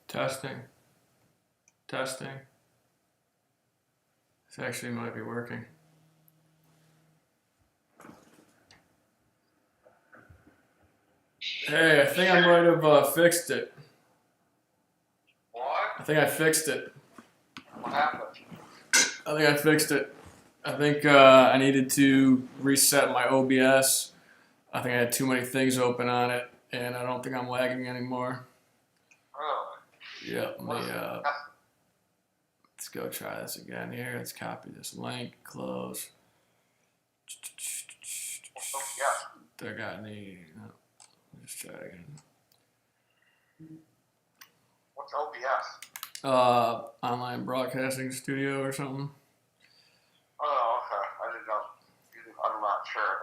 Testing. Testing. This actually might be working. Hey, I think I might have fixed it. What? I think I fixed it. What happened? I think I fixed it. I think I needed to reset my OBS. I think I had too many things open on it, and I don't think I'm lagging anymore. Really? Yeah, let me, let's go try this again here. Let's copy this link, close. Yeah. There got any. No. Let's try it again. What's OBS? Online broadcasting studio or something. Oh, okay. I didn't know. I'm not sure.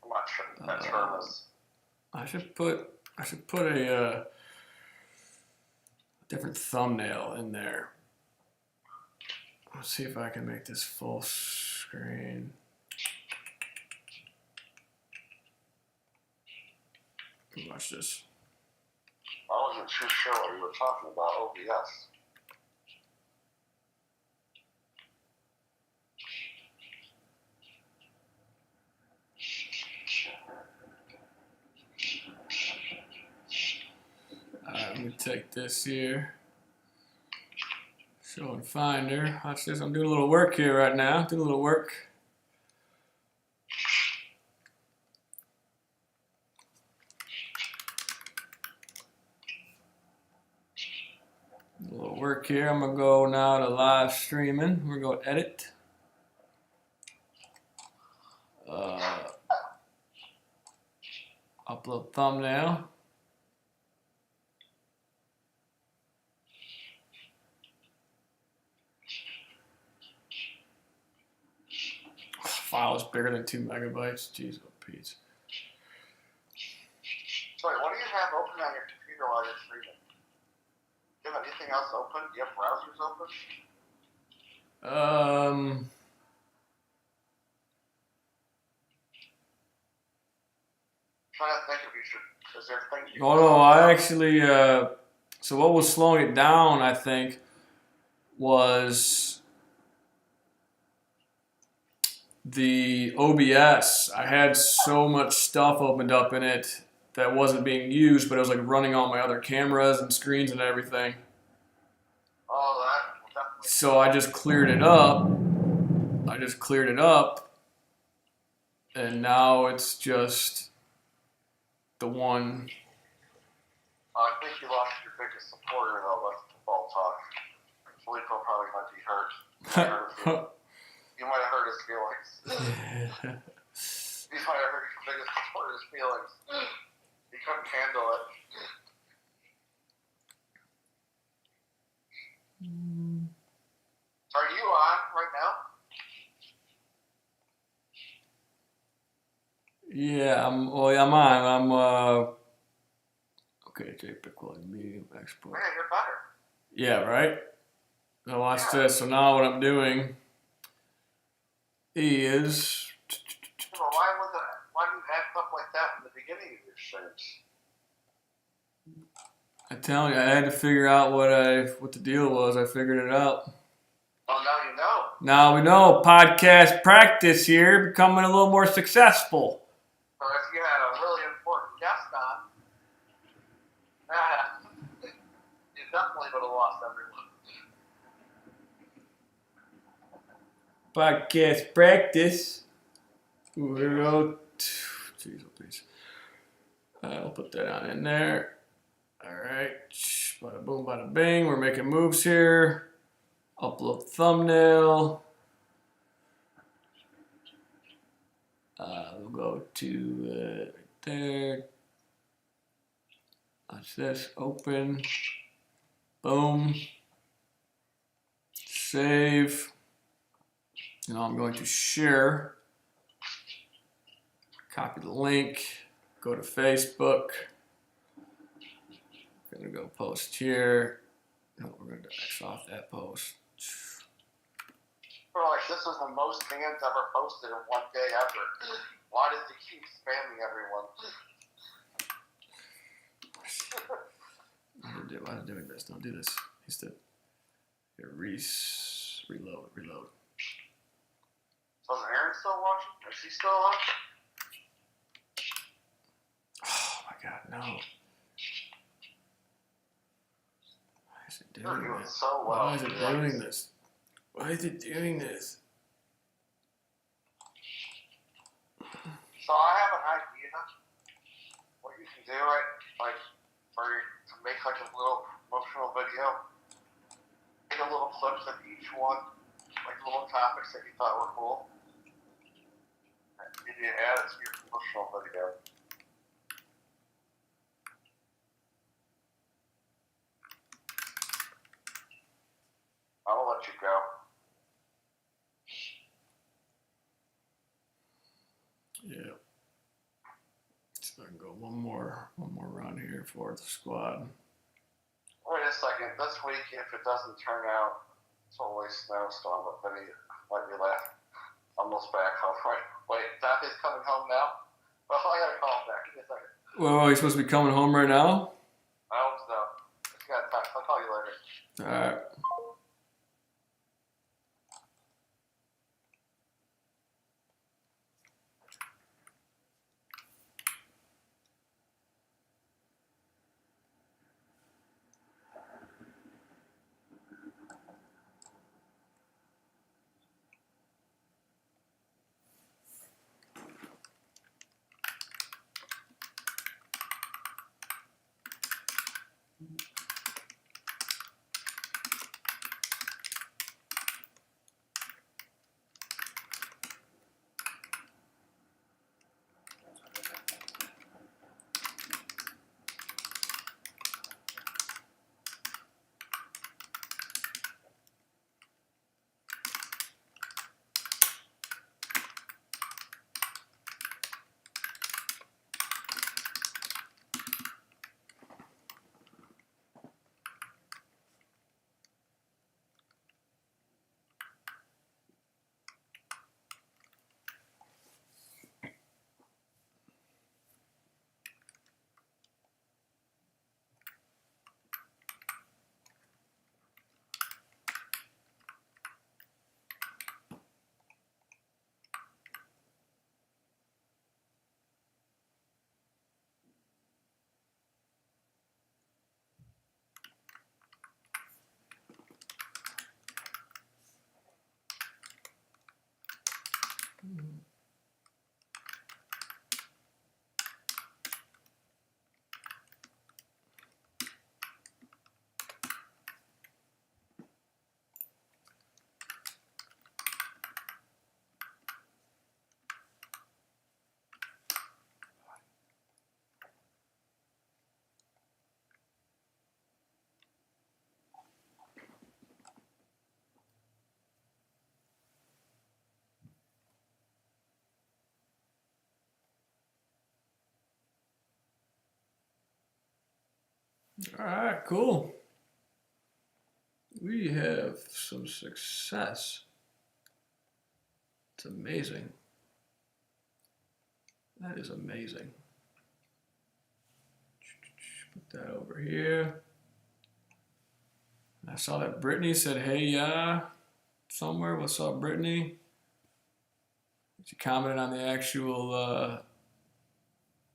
I'm not sure what that term is. I should put a different thumbnail in there. Let's see if I can make this full screen. Watch this. I wasn't too sure what you were talking about, OBS. Alright, let me take this here. Show and Finder. Watch this. I'm doing a little work here right now. Doing a little work. A little work here. I'm gonna go now to live streaming. We're gonna go edit. Upload thumbnail. File is bigger than 2 megabytes. Jeez, oh Pete. Sorry, what do you have open on your computer while you're streaming? Do you have anything else open? Do you have browsers open? I'm trying to think if you should. Is there things you? Oh no, I actually. So what was slowing it down, I think, was the OBS. I had so much stuff opened up in it that wasn't being used, but it was like running all my other cameras and screens and everything. Oh, that definitely. So I just cleared it up. And now it's just the one. I think you lost your biggest supporter though. Let's football talk. Filippo probably might be hurt. You might have hurt his feelings. You might have hurt your biggest supporter's feelings. He couldn't handle it. Are you on right now? Yeah, I'm on. Okay, JPEG quality medium export. Man, you're better. Yeah, right? Now watch this. So now what I'm doing is. Well, why do you act up like that in the beginning of your streams? I tell you, I had to figure out what the deal was. I figured it out. Oh, now you know. Now we know. Podcast practice here, becoming a little more successful. So if you had a really important guest on, you definitely would have lost everyone. Podcast practice. Ooh, here we go. Jeez, oh please. I'll put that on in there. All right. Bada boom, bada bing. We're making moves here. Upload thumbnail. We'll go to right there. Watch this. Open. Boom. Save. Now I'm going to share. Copy the link. Go to Facebook. I'm going to go post here. No, we're going to X off that post. Bro, like, this is the most fans ever posted in one day ever. Why does he keep spamming everyone? Why is it doing this? Don't do this. Needs to reload. So is Aaron still watching? Is he still on? Oh my god, no. Why is it doing You're doing this? so well. Why is it doing this? Why is it doing this? So I have an idea what you can do, right? Like, to make like a little promotional video. Take a little clips of each one, like little topics that you thought were cool. And you add it to your promotional video. I'll let you go. Yeah. So I can go one more run here for the squad. Wait a second. This week, if it doesn't turn out totally snowstorm, but then he might be left. Almost back home. Right. Wait, Daffy's coming home now? Well, I gotta call him back. Give me a second. Well, he's supposed to be coming home right now? I hope so. Just got a text. I'll call you later. Alright. Alright, cool. We have some success. It's amazing. That is amazing. Put that over here. I saw that Brittany said, hey, somewhere. What's up, Brittany? She commented on the actual,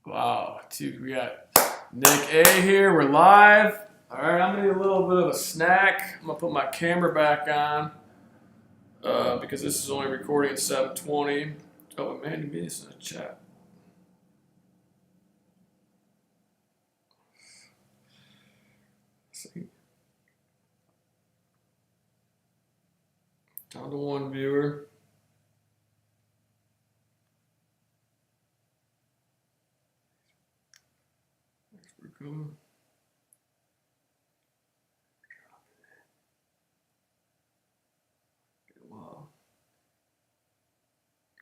wow, dude, we got Nick A here. We're live. All right, I'm gonna need a little bit of a snack. I'm gonna put my camera back on because this is only recording at 7:20. Oh, Amanda Means in the chat. Let's see. Down to one viewer. Thanks for coming. Wow.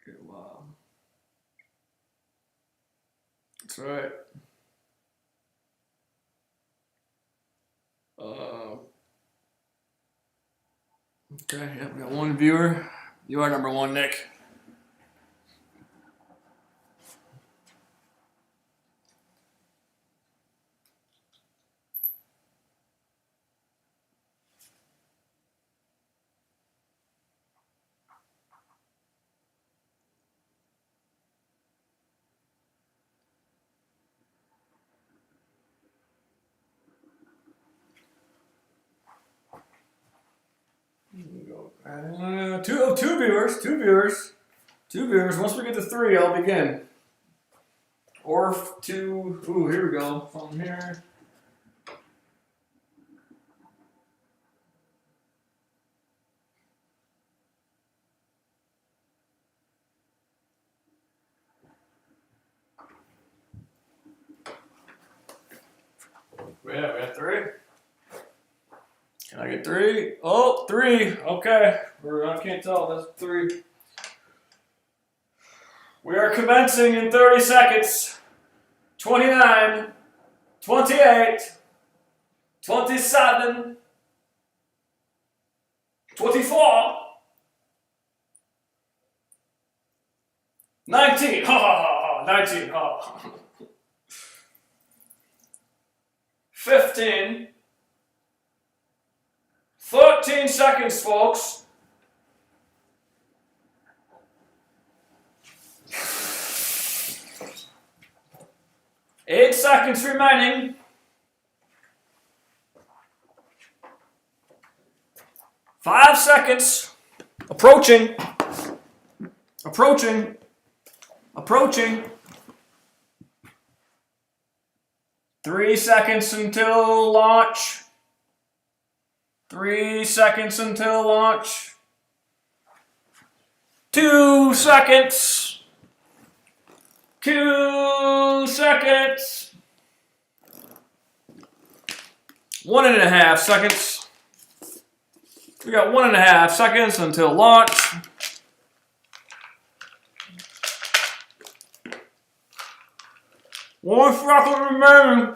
Okay, wow. That's right. Okay, yep, we got one viewer. You are number one, Nick. Two viewers. Once we get to 3, I'll begin. Or 2. Ooh, here we go. From here. Yeah, we have 3. Can I get 3? Oh, 3. Okay. I can't tell. That's 3. We are commencing in 30 seconds. 29, 28, 27, 24, 19. Ha ha ha ha. 19. Ha. 15. 13 seconds, folks. 8 seconds remaining. 5 seconds. Approaching. 3 seconds until launch. 3 seconds until launch. 2 seconds. 2 seconds. 1.5 seconds. We got 1.5 seconds until launch. One second remaining.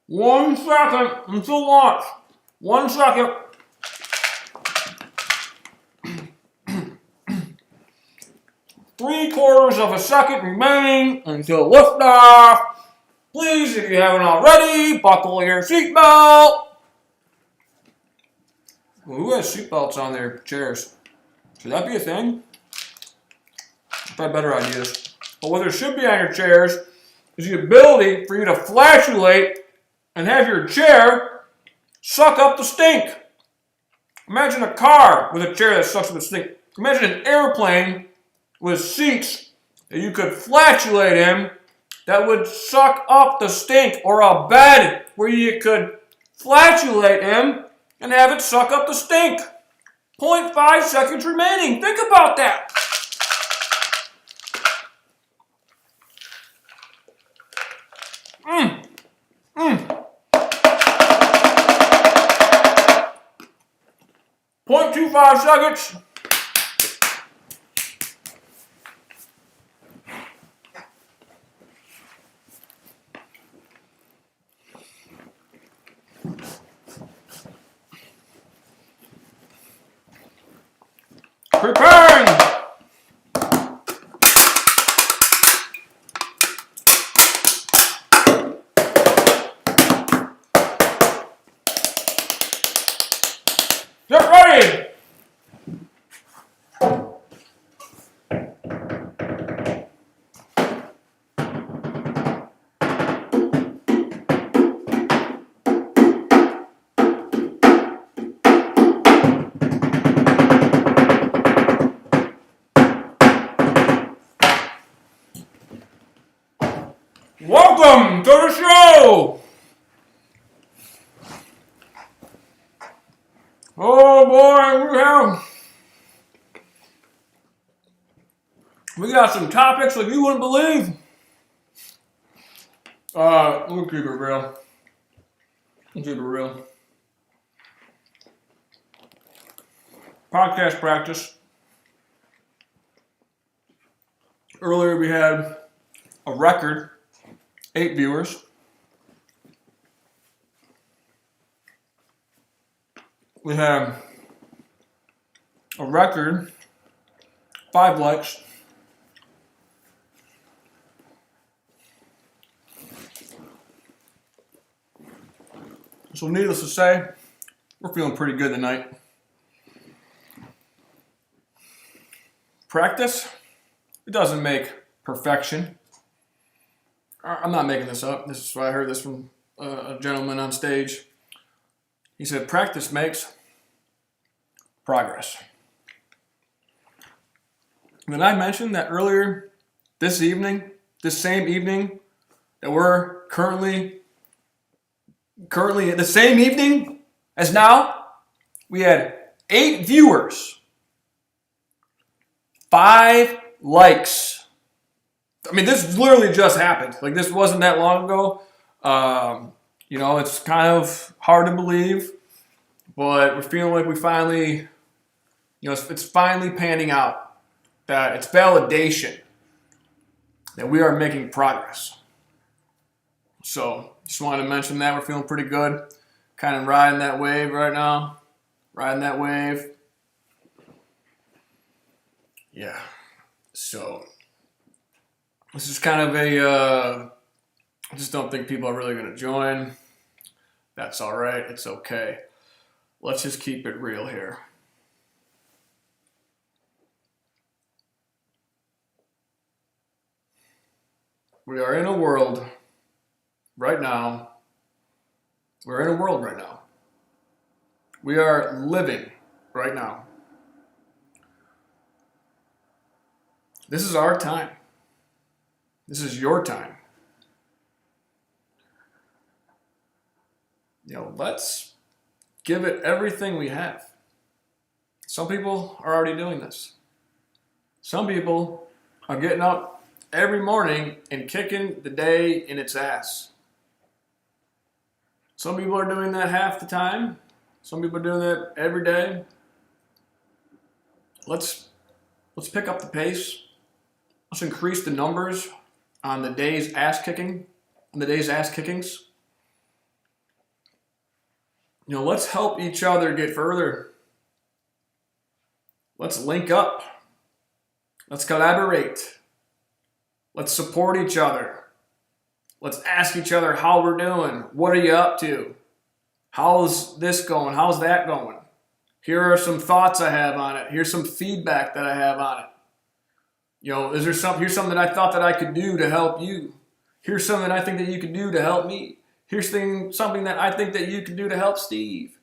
1 second until launch. 1 second. Three-quarters of a second remaining until liftoff. Please, if you haven't already, buckle your seatbelt. Who has seatbelts on their chairs? Should that be a thing? I've had better ideas. But what there should be on your chairs is the ability for you to flatulate and have your chair suck up the stink. Imagine a car with a chair that sucks up the stink. Imagine an airplane with seats that you could flatulate in that would suck up the stink, or a bed where you could flatulate in and have it suck up the stink. 0.5 seconds remaining. Think about that. Mm. 0.25 seconds. Preparing. Get ready. Welcome to the show! Oh boy, we got some topics like you wouldn't believe. Let me keep it real. Podcast practice. Earlier we had a record 8 viewers. We have a record 5 likes. So needless to say, we're feeling pretty good tonight. Practice, it doesn't make perfection. I'm not making this up. This is why I heard this from a gentleman on stage. He said, practice makes progress. Did I mention that earlier this same evening, that we're currently the same evening as now, we had 8 viewers, 5 likes. I mean, this literally just happened. Like, this wasn't that long ago. It's kind of hard to believe, but we're feeling like we finally, it's finally panning out. That it's validation that we are making progress. So, just wanted to mention that. We're feeling pretty good. Kind of riding that wave right now. Riding that wave. Yeah. So, this is kind of I just don't think people are really going to join. That's all right. It's okay. Let's just keep it real here. We are in a world right now. We're in a world right now. We are living right now. This is our time. This is your time. Let's give it everything we have. Some people are already doing this. Some people are getting up every morning and kicking the day in its ass. Some people are doing that half the time. Some people are doing that every day. Let's pick up the pace. Let's increase the numbers on the day's ass kicking, on the day's ass kickings. Let's help each other get further. Let's link up. Let's collaborate. Let's support each other. Let's ask each other how we're doing. What are you up to? How's this going? How's that going? Here are some thoughts I have on it. Here's some feedback that I have on it. Here's something that I thought that I could do to help you. Here's something I think that you could do to help me. Here's something that I think that you could do to help Steve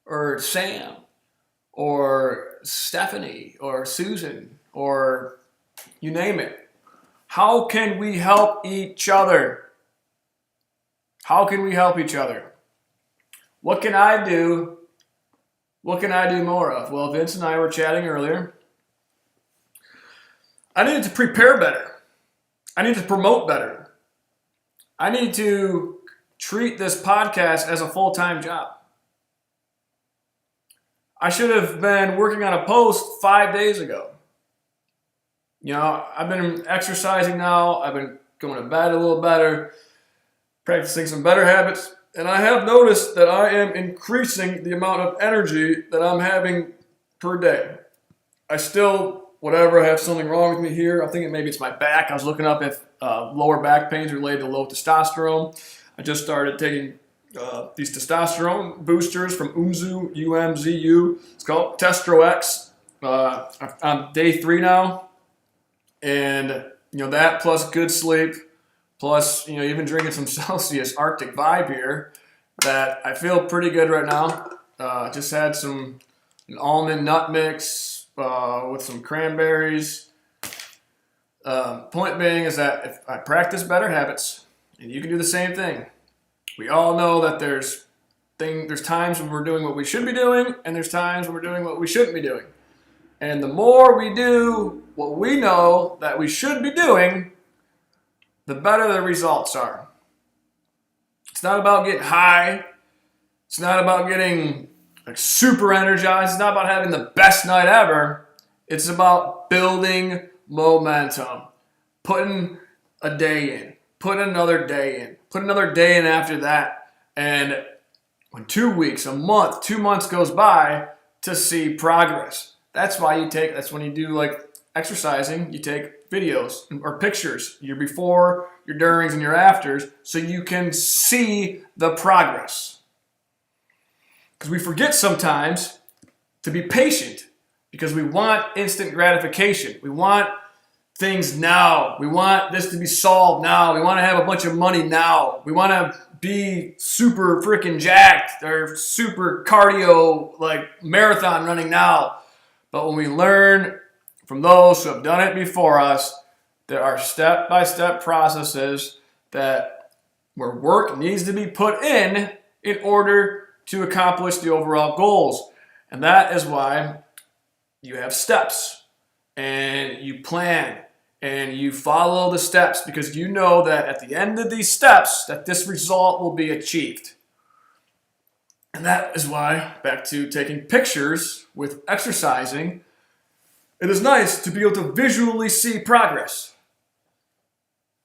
or Sam or Stephanie or Susan or you name it. How can we help each other? How can we help each other? What can I do? What can I do more of? Well, Vince and I were chatting earlier. I need to prepare better. I need to promote better. I need to treat this podcast as a full-time job. I should have been working on a post 5 days ago. I've been exercising now. I've been going to bed a little better, practicing some better habits, and I have noticed that I am increasing the amount of energy that I'm having per day. I still, have something wrong with me here. I think maybe it's my back. I was looking up if lower back pain is related to low testosterone. I just started taking these testosterone boosters from UMZU. It's called Testro X. I'm day 3 now. And, that plus good sleep, plus, even drinking some Celsius Arctic Vibe here, that I feel pretty good right now. Just had an almond nut mix with some cranberries. Point being is that if I practice better habits, and you can do the same thing. We all know that there's times when we're doing what we should be doing, and there's times when we're doing what we shouldn't be doing. And the more we do what we know that we should be doing, the better the results are. It's not about getting high. It's not about getting super energized. It's not about having the best night ever. It's about building momentum. Putting a day in. Put another day in. Put another day in after that. And when 2 weeks, a month, 2 months goes by to see progress. That's when you do exercising, you take videos or pictures, your before, your durings, and your afters, so you can see the progress. Because we forget sometimes to be patient because we want instant gratification. We want things now. We want this to be solved now. We want to have a bunch of money now. We want to be super freaking jacked or super cardio, like marathon running now. But when we learn from those who have done it before us, there are step-by-step processes that where work needs to be put in order to accomplish the overall goals. And that is why you have steps and you plan and you follow the steps, because you know that at the end of these steps that this result will be achieved. And that is why, back to taking pictures with exercising, it is nice to be able to visually see progress.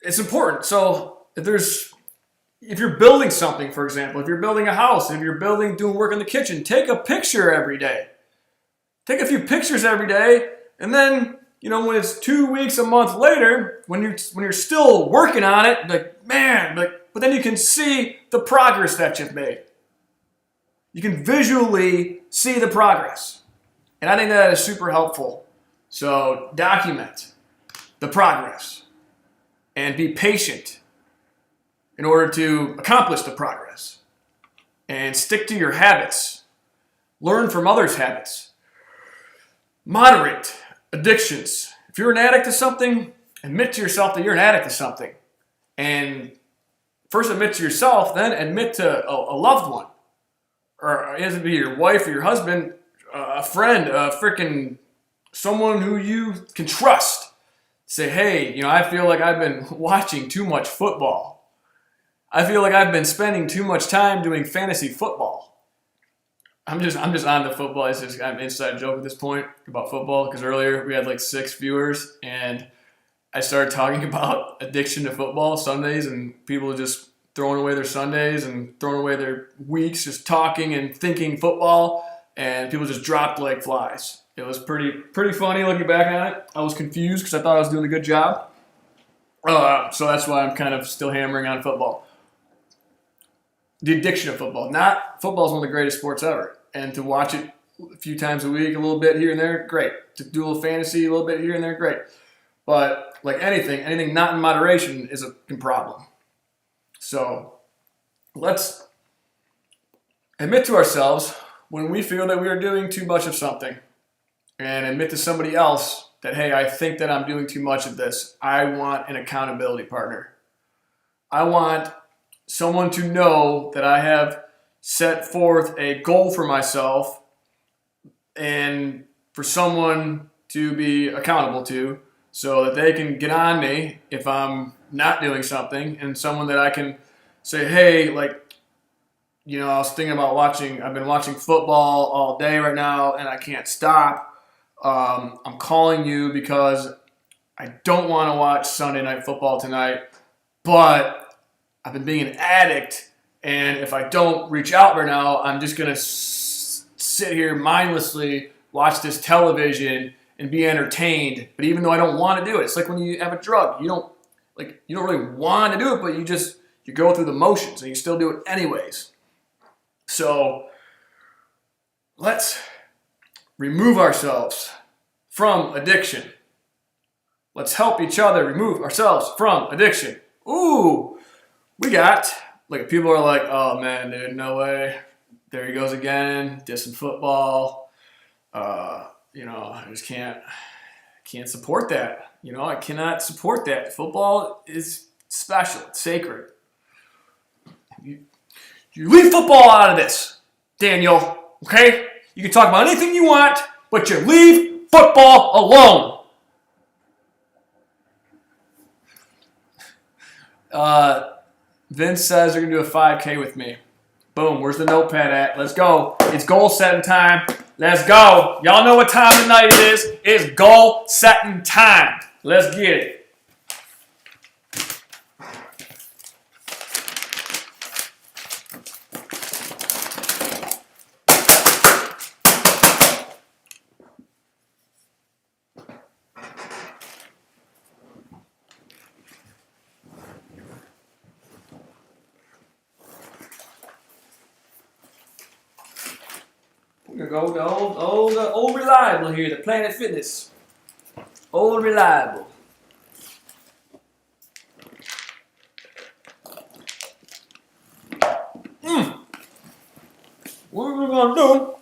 It's important. So if you're building something, for example, if you're building a house, if you're doing work in the kitchen, take a picture every day. Take a few pictures every day, and then, when it's 2 weeks, a month later, when you're still working on it, but then you can see the progress that you've made. You can visually see the progress. And I think that is super helpful. So document the progress and be patient in order to accomplish the progress. And stick to your habits. Learn from others' habits. Moderate addictions. If you're an addict to something, admit to yourself that you're an addict to something. And first admit to yourself, then admit to a loved one. Or it has to be your wife or your husband, a friend, someone who you can trust. Say, hey, I feel like I've been watching too much football. I feel like I've been spending too much time doing fantasy football. I'm just on the football. It's just an inside joke at this point about football, because earlier we had like 6 viewers and I started talking about addiction to football Sundays, and people just throwing away their Sundays and throwing away their weeks just talking and thinking football, and people just dropped like flies. It was pretty funny looking back on it. I was confused because I thought I was doing a good job. So that's why I'm kind of still hammering on football. The addiction of football. Football is one of the greatest sports ever. And to watch it a few times a week, a little bit here and there, great. To do a little fantasy, a little bit here and there, great. But like anything not in moderation is a problem. So let's admit to ourselves when we feel that we are doing too much of something, and admit to somebody else that, hey, I think that I'm doing too much of this. I want an accountability partner. I want someone to know that I have set forth a goal for myself, and for someone to be accountable to, so that they can get on me if I'm not doing something, and someone that I can say, hey, I was thinking about I've been watching football all day right now and I can't stop. I'm calling you because I don't want to watch Sunday Night Football tonight, but I've been being an addict, and if I don't reach out right now, I'm just going to sit here mindlessly, watch this television, and be entertained. But even though I don't want to do it, it's like when you have a drug. You don't really want to do it, but you go through the motions, and you still do it anyways. So let's remove ourselves from addiction. Let's help each other remove ourselves from addiction. Ooh, people are like, oh man, dude, no way. There he goes again, dissing football. I just can't support that. I cannot support that. Football is special. It's sacred. You leave football out of this, Daniel, okay? You can talk about anything you want, but you leave football alone. Vince says they're going to do a 5K with me. Boom, where's the notepad at? Let's go. It's goal setting time. Let's go. Y'all know what time of night it is. It's goal setting time. Let's get it. We're going to go the old reliable here, the Planet Fitness. Old reliable. we're gonna do,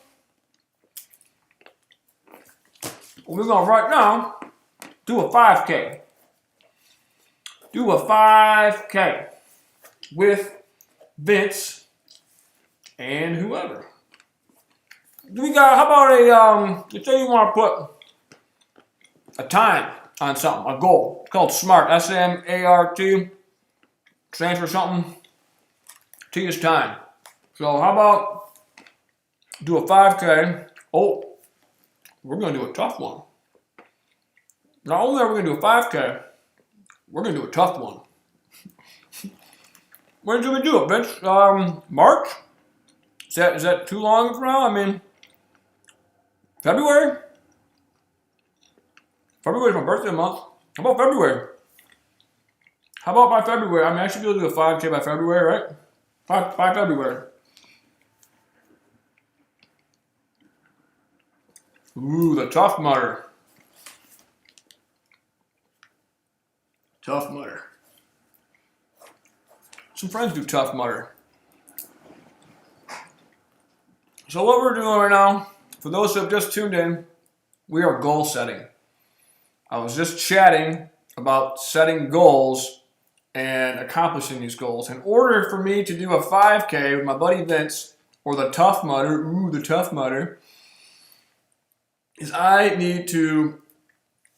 we're gonna right now do a 5K. Do a 5K with Vince and whoever. We got, how about let's say you want to put a time on something, a goal. It's called SMART, S-M-A-R-T. Stands for something. T is time. So how about do a 5K. Oh, we're going to do a tough one. Not only are we going to do a 5K, we're going to do a tough one. When should we do it, Vince? March? Is that too long from now? I mean, February? February is my birthday month. How about February? How about by February? I mean, I should be able to do a 5K by February, right? By February. Ooh, the Tough Mudder. Tough Mudder. Some friends do Tough Mudder. So what we're doing right now, for those who have just tuned in, we are goal setting. I was just chatting about setting goals and accomplishing these goals. In order for me to do a 5K with my buddy Vince, or the Tough Mudder, the Tough Mudder, is I need to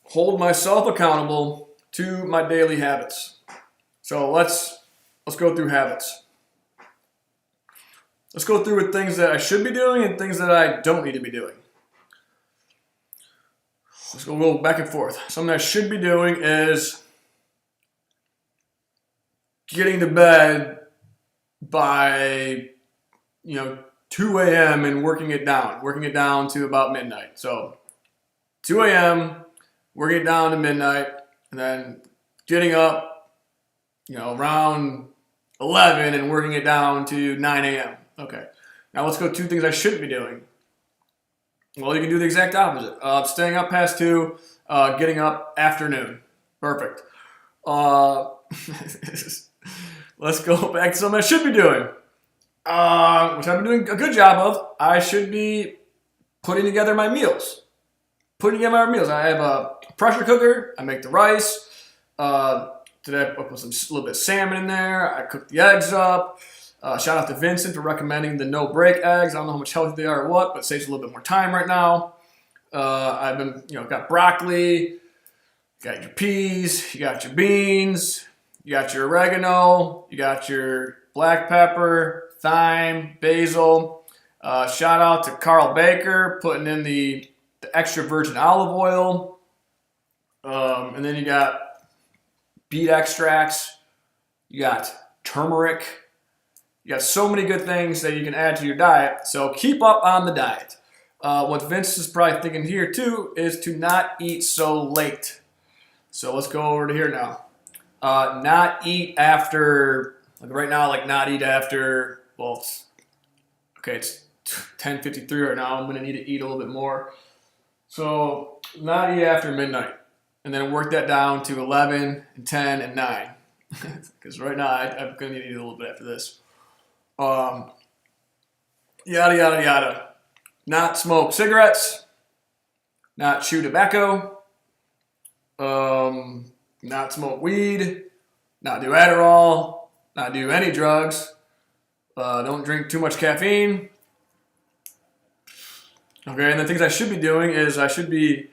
hold myself accountable to my daily habits. So let's go through habits. Let's go through with things that I should be doing and things that I don't need to be doing. Let's go back and forth. Something I should be doing is getting to bed by 2 a.m. and working it down to about midnight. So 2 a.m., working it down to midnight, and then getting up, around 11 and working it down to 9 a.m. Okay. Now let's go 2 things I shouldn't be doing. Well, you can do the exact opposite. Staying up past 2, getting up afternoon. Perfect. Let's go back to something I should be doing. Which I've been doing a good job of. I should be putting together my meals. I have a pressure cooker. I make the rice. Today I put a little bit of salmon in there. I cooked the eggs up. Shout out to Vincent for recommending the no-break eggs. I don't know how much healthy they are or what, but it saves a little bit more time right now. I've been, got broccoli, you got your peas, you got your beans, you got your oregano, you got your black pepper, thyme, basil. Shout out to Carl Baker putting in the extra virgin olive oil. And then you got beet extracts, you got turmeric. You got so many good things that you can add to your diet. So keep up on the diet. What Vince is probably thinking here too is to not eat so late. So let's go over to here now. Not eat after, like right now, not eat after, well, it's 10:53 right now. I'm going to need to eat a little bit more. So not eat after midnight. And then work that down to 11, and 10, and 9. Because right now I'm going to need to eat a little bit after this. Yada, yada, yada. Not smoke cigarettes. Not chew tobacco. Not smoke weed. Not do Adderall. Not do any drugs. Don't drink too much caffeine. Okay, and the things I should be doing is I should be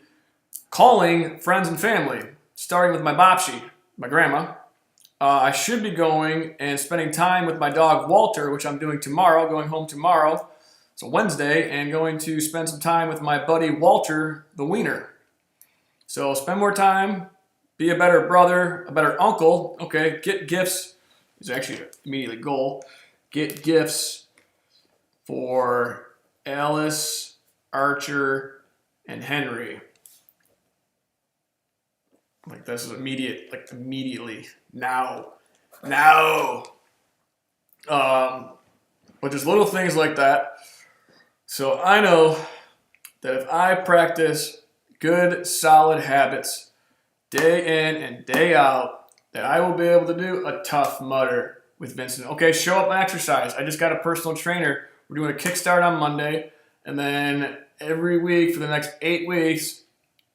calling friends and family, starting with my Bopsy, my grandma. I should be going and spending time with my dog Walter, which I'm doing tomorrow, going home tomorrow. It's a Wednesday, and going to spend some time with my buddy Walter, the wiener. So spend more time, be a better brother, a better uncle. Okay, get gifts. It's actually an immediate goal. Get gifts for Alice, Archer, and Henry. This is immediate, immediately, now. But there's little things like that. So I know that if I practice good, solid habits day in and day out, that I will be able to do a Tough Mudder with Vincent. Okay, show up and exercise. I just got a personal trainer We're doing a kickstart on Monday, and then every week for the next 8 weeks,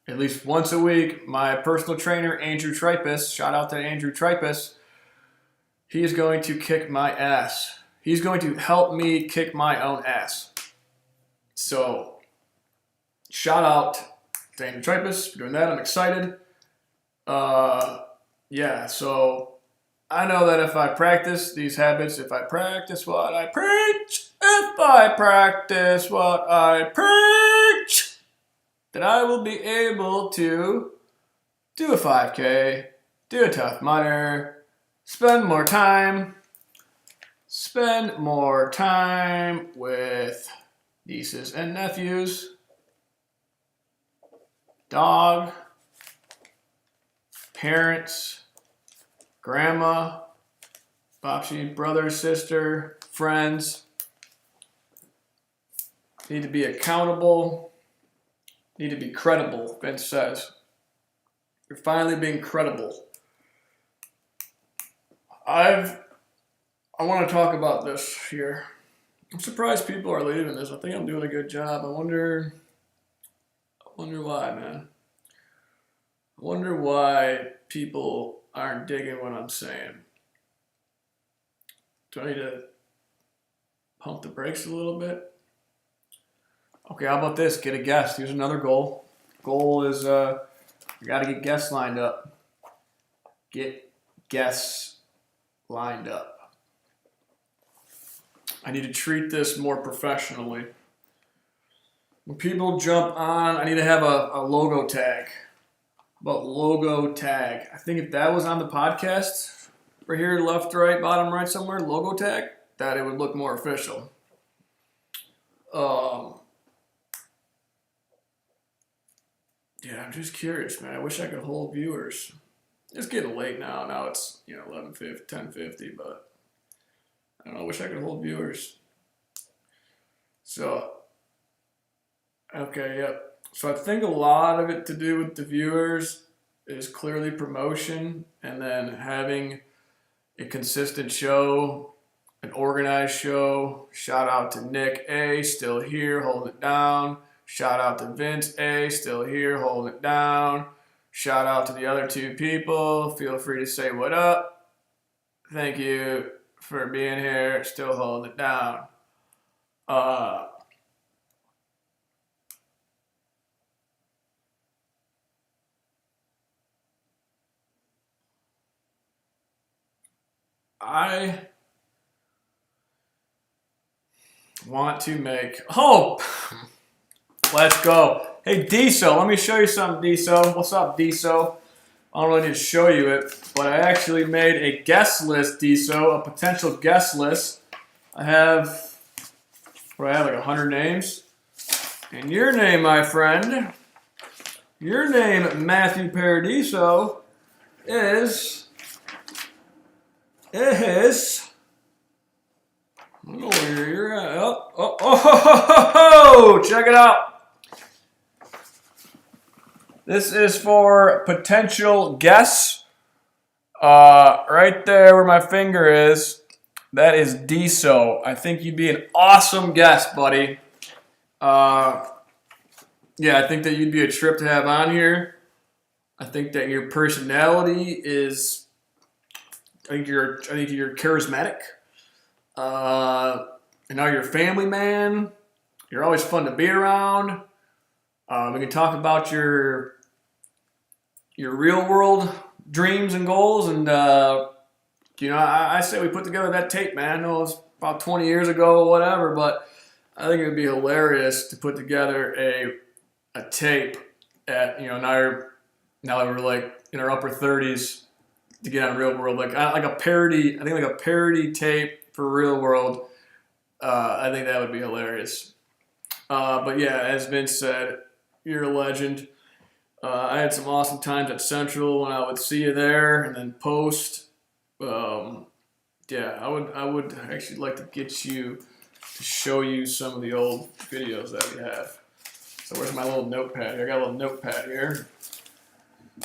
at least once a week, my personal trainer, Andrew Tripus, shout out to Andrew Tripus, he is going to kick my ass. He's going to help me kick my own ass. So, shout out to Andrew Tripus for doing that. I'm excited. Yeah, so I know that if I practice these habits, if I practice what I preach, if I practice what I preach, that I will be able to do a 5K, do a Tough Mudder, spend more time with nieces and nephews, dog, parents, grandma, Bobsy, brother, sister, friends. Need to be accountable. Need to be credible, Vince says. You're finally being credible. I want to talk about this here. I'm surprised people are leaving this. I think I'm doing a good job. I wonder why, man. I wonder why people aren't digging what I'm saying. Do I need to pump the brakes a little bit? Okay, how about this? Get a guest. Here's another goal. Goal is we got to get guests lined up. Get guests lined up. I need to treat this more professionally. When people jump on, I need to have a logo tag. About logo tag. I think if that was on the podcast, right here, left, right, bottom, right, somewhere, logo tag, that it would look more official. Yeah, I'm just curious, man. I wish I could hold viewers. It's getting late now. Now it's 11:50, 10:50, but I don't know. I wish I could hold viewers. So, okay, yep. So I think a lot of it to do with the viewers is clearly promotion, and then having a consistent show, an organized show. Shout out to Nick A, still here, holding it down. Shout out to Vince A, still here, holding it down. Shout out to the other two people. Feel free to say what up. Thank you for being here, still holding it down. I want to make... Oh! Let's go. Hey, Diso, let me show you something, Diso. What's up, Diso? I don't really need to show you it, but I actually made a guest list, Diso, a potential guest list. I have, like 100 names. And your name, my friend, your name, Matthew Paradiso, is... I don't know where you're at. Oh, check it out. This is for potential guests. Right there where my finger is, that is Diso. I think you'd be an awesome guest, buddy. Yeah, I think that you'd be a trip to have on here. I think that your personality is... I think you're charismatic. And now you're a family man. You're always fun to be around. We can talk about your real world dreams and goals. And I say we put together that tape, man. I know it was about 20 years ago or whatever, but I think it would be hilarious to put together a tape at now that we're like in our upper 30s. To get on Real World, like a parody. I think like a parody tape for Real World. I think that would be hilarious. But yeah, as Vince said, you're a legend. I had some awesome times at Central when I would see you there, and then post. Yeah, I would actually like to get you to show you some of the old videos that we have. So where's my little notepad here? I got a little notepad here.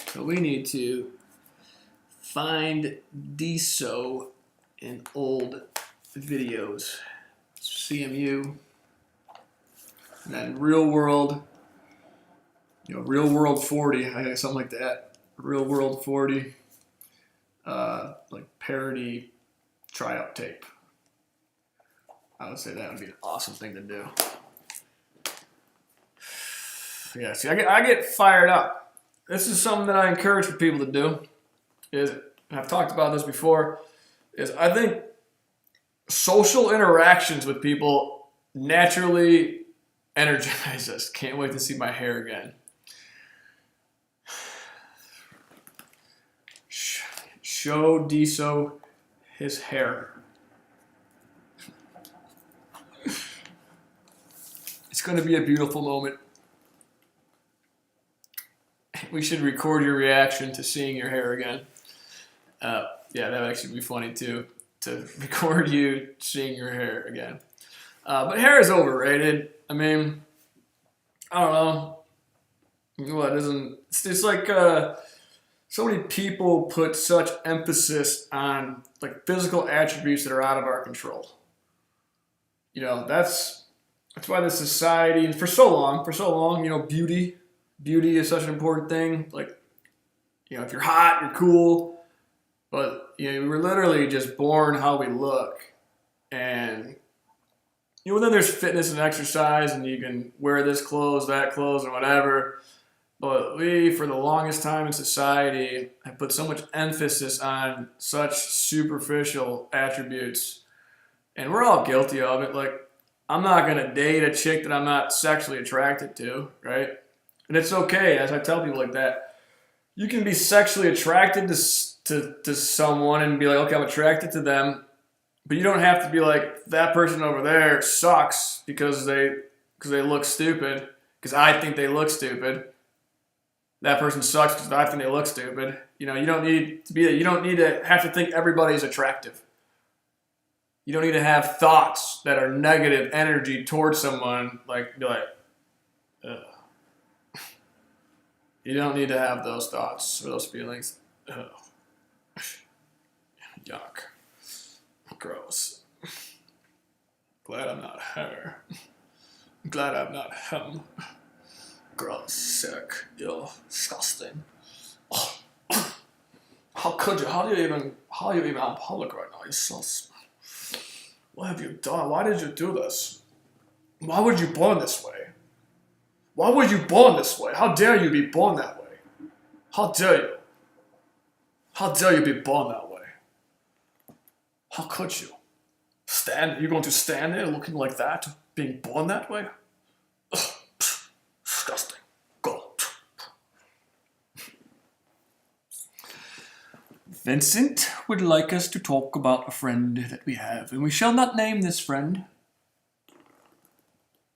So we need to find Diso in old videos. CMU. And then real world, real world 40, I guess something like that. Real world 40, like parody tryout tape. I would say that would be an awesome thing to do. Yeah, see, I get fired up. This is something that I encourage for people to do. And I've talked about this before. I think social interactions with people naturally energize us. Can't wait to see my hair again. Show Diso his hair. It's going to be a beautiful moment. We should record your reaction to seeing your hair again. Yeah, that would actually be funny too, to record you seeing your hair again. But hair is overrated. I mean, I don't know. What isn't? It's like so many people put such emphasis on like physical attributes that are out of our control. That's why the society, and for so long, beauty is such an important thing. Like, if you're hot, you're cool. But, we're literally just born how we look. And, then there's fitness and exercise, and you can wear this clothes, that clothes, and whatever. But we, for the longest time in society, have put so much emphasis on such superficial attributes. And we're all guilty of it. Like, I'm not going to date a chick that I'm not sexually attracted to, right? And it's okay, as I tell people like that. You can be sexually attracted to someone and be like, okay, I'm attracted to them. But you don't have to be like, that person over there sucks because they look stupid, because I think they look stupid. That person sucks because I think they look stupid. You don't need to be. You don't need to have to think everybody's attractive. You don't need to have thoughts that are negative energy towards someone. Be like, ugh. You don't need to have those thoughts or those feelings. Ugh. Yuck. Gross. Glad I'm not her. Glad I'm not him. Gross, sick, ill, disgusting. Oh. How could you? How are you even in public right now? You're so. What have you done? Why did you do this? Why were you born this way? Why were you born this way? How dare you be born that way? How dare you? How dare you be born that way? How could you? You're going to stand there looking like that, being born that way? Ugh, disgusting. Go. Vincent would like us to talk about a friend that we have, and we shall not name this friend.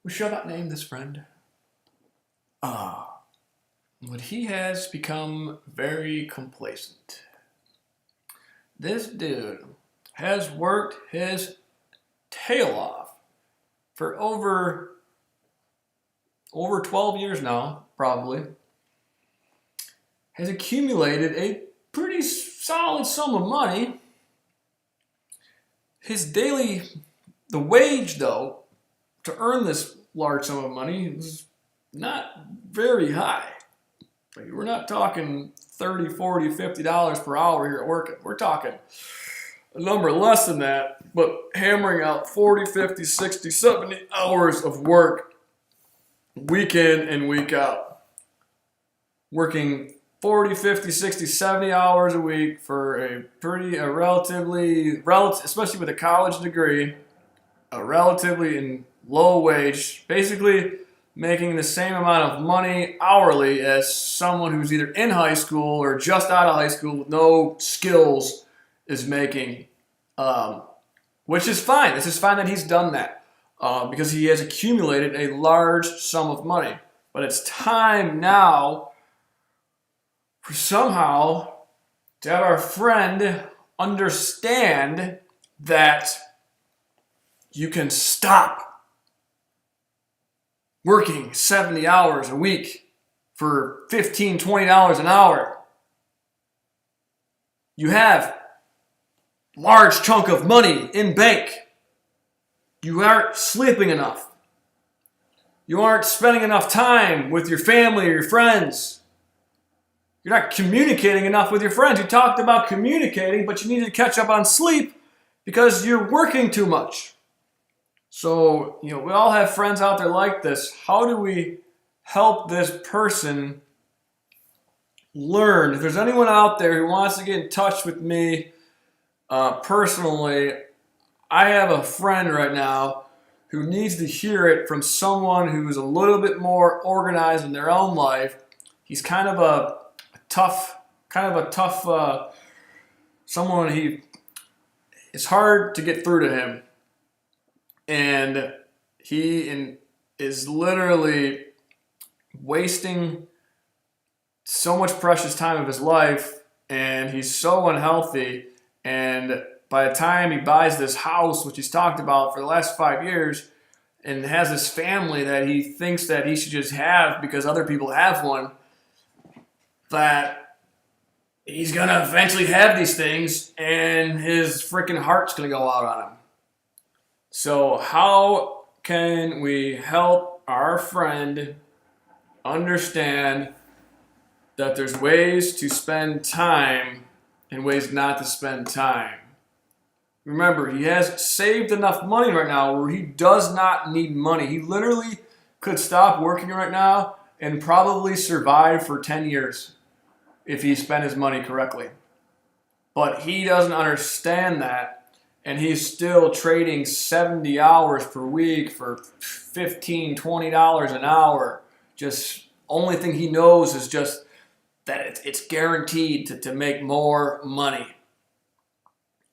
We shall not name this friend. But he has become very complacent. This dude has worked his tail off for over 12 years now, probably. Has accumulated a pretty solid sum of money. The wage, though, to earn this large sum of money is not very high. Like, we're not talking $30, $40, $50 per hour here at working. We're talking a number less than that, but hammering out 40, 50, 60, 70 hours of work week in and week out. Working 40, 50, 60, 70 hours a week for a relatively, especially with a college degree, a relatively low wage, basically making the same amount of money hourly as someone who's either in high school or just out of high school with no skills is making, which is fine. This is fine that he's done that because he has accumulated a large sum of money. But it's time now for somehow to have our friend understand that you can stop working 70 hours a week for $15, $20 an hour. You have large chunk of money in bank. You aren't sleeping enough. You aren't spending enough time with your family or your friends. You're not communicating enough with your friends. You talked about communicating, but you need to catch up on sleep because you're working too much. So, we all have friends out there like this. How do we help this person learn? If there's anyone out there who wants to get in touch with me personally, I have a friend right now who needs to hear it from someone who's a little bit more organized in their own life. He's kind of a tough, someone it's hard to get through to him. And he is literally wasting so much precious time of his life, and he's so unhealthy. And by the time he buys this house, which he's talked about for the last 5 years, and has this family that he thinks that he should just have because other people have one, that he's going to eventually have these things, and his freaking heart's going to go out on him. So how can we help our friend understand that there's ways to spend time and ways not to spend time? Remember, he has saved enough money right now where he does not need money. He literally could stop working right now and probably survive for 10 years if he spent his money correctly. But he doesn't understand that. And he's still trading 70 hours per week for $15, $20 an hour. Just only thing he knows is just that it's guaranteed to make more money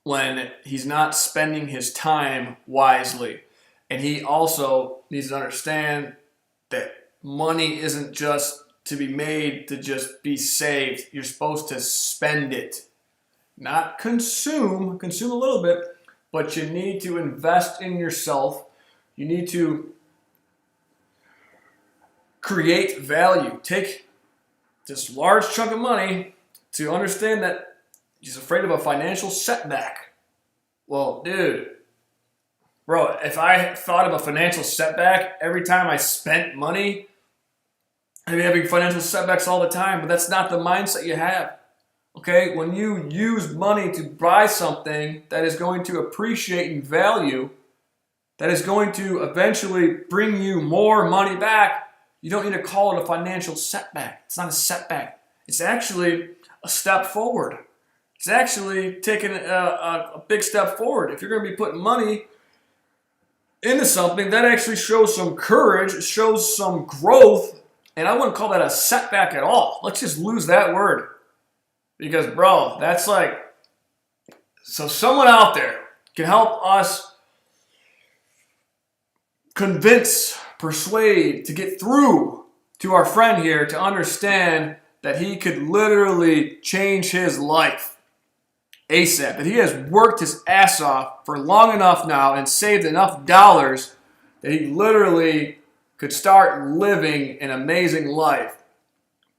when he's not spending his time wisely. And he also needs to understand that money isn't just to be made to just be saved. You're supposed to spend it. Not consume a little bit, but you need to invest in yourself. You need to create value. Take this large chunk of money to understand that he's afraid of a financial setback. Well, dude, bro, if I thought of a financial setback every time I spent money, I'd be having financial setbacks all the time, but that's not the mindset you have. Okay, when you use money to buy something that is going to appreciate in value, that is going to eventually bring you more money back, you don't need to call it a financial setback. It's not a setback. It's actually a step forward. It's actually taking a big step forward. If you're going to be putting money into something, that actually shows some courage, it shows some growth, and I wouldn't call that a setback at all. Let's just lose that word. Because, bro, that's like, so someone out there can help us convince, persuade, to get through to our friend here to understand that he could literally change his life ASAP. That he has worked his ass off for long enough now and saved enough dollars that he literally could start living an amazing life.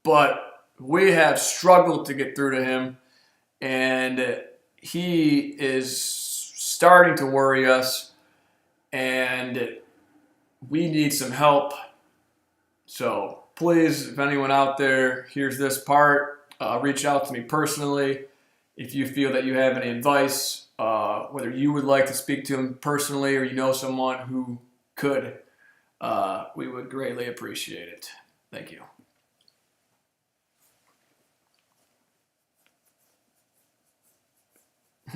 But we have struggled to get through to him, and he is starting to worry us, and we need some help. So please, if anyone out there hears this part, reach out to me personally. If you feel that you have any advice, whether you would like to speak to him personally or you know someone who could, we would greatly appreciate it. Thank you.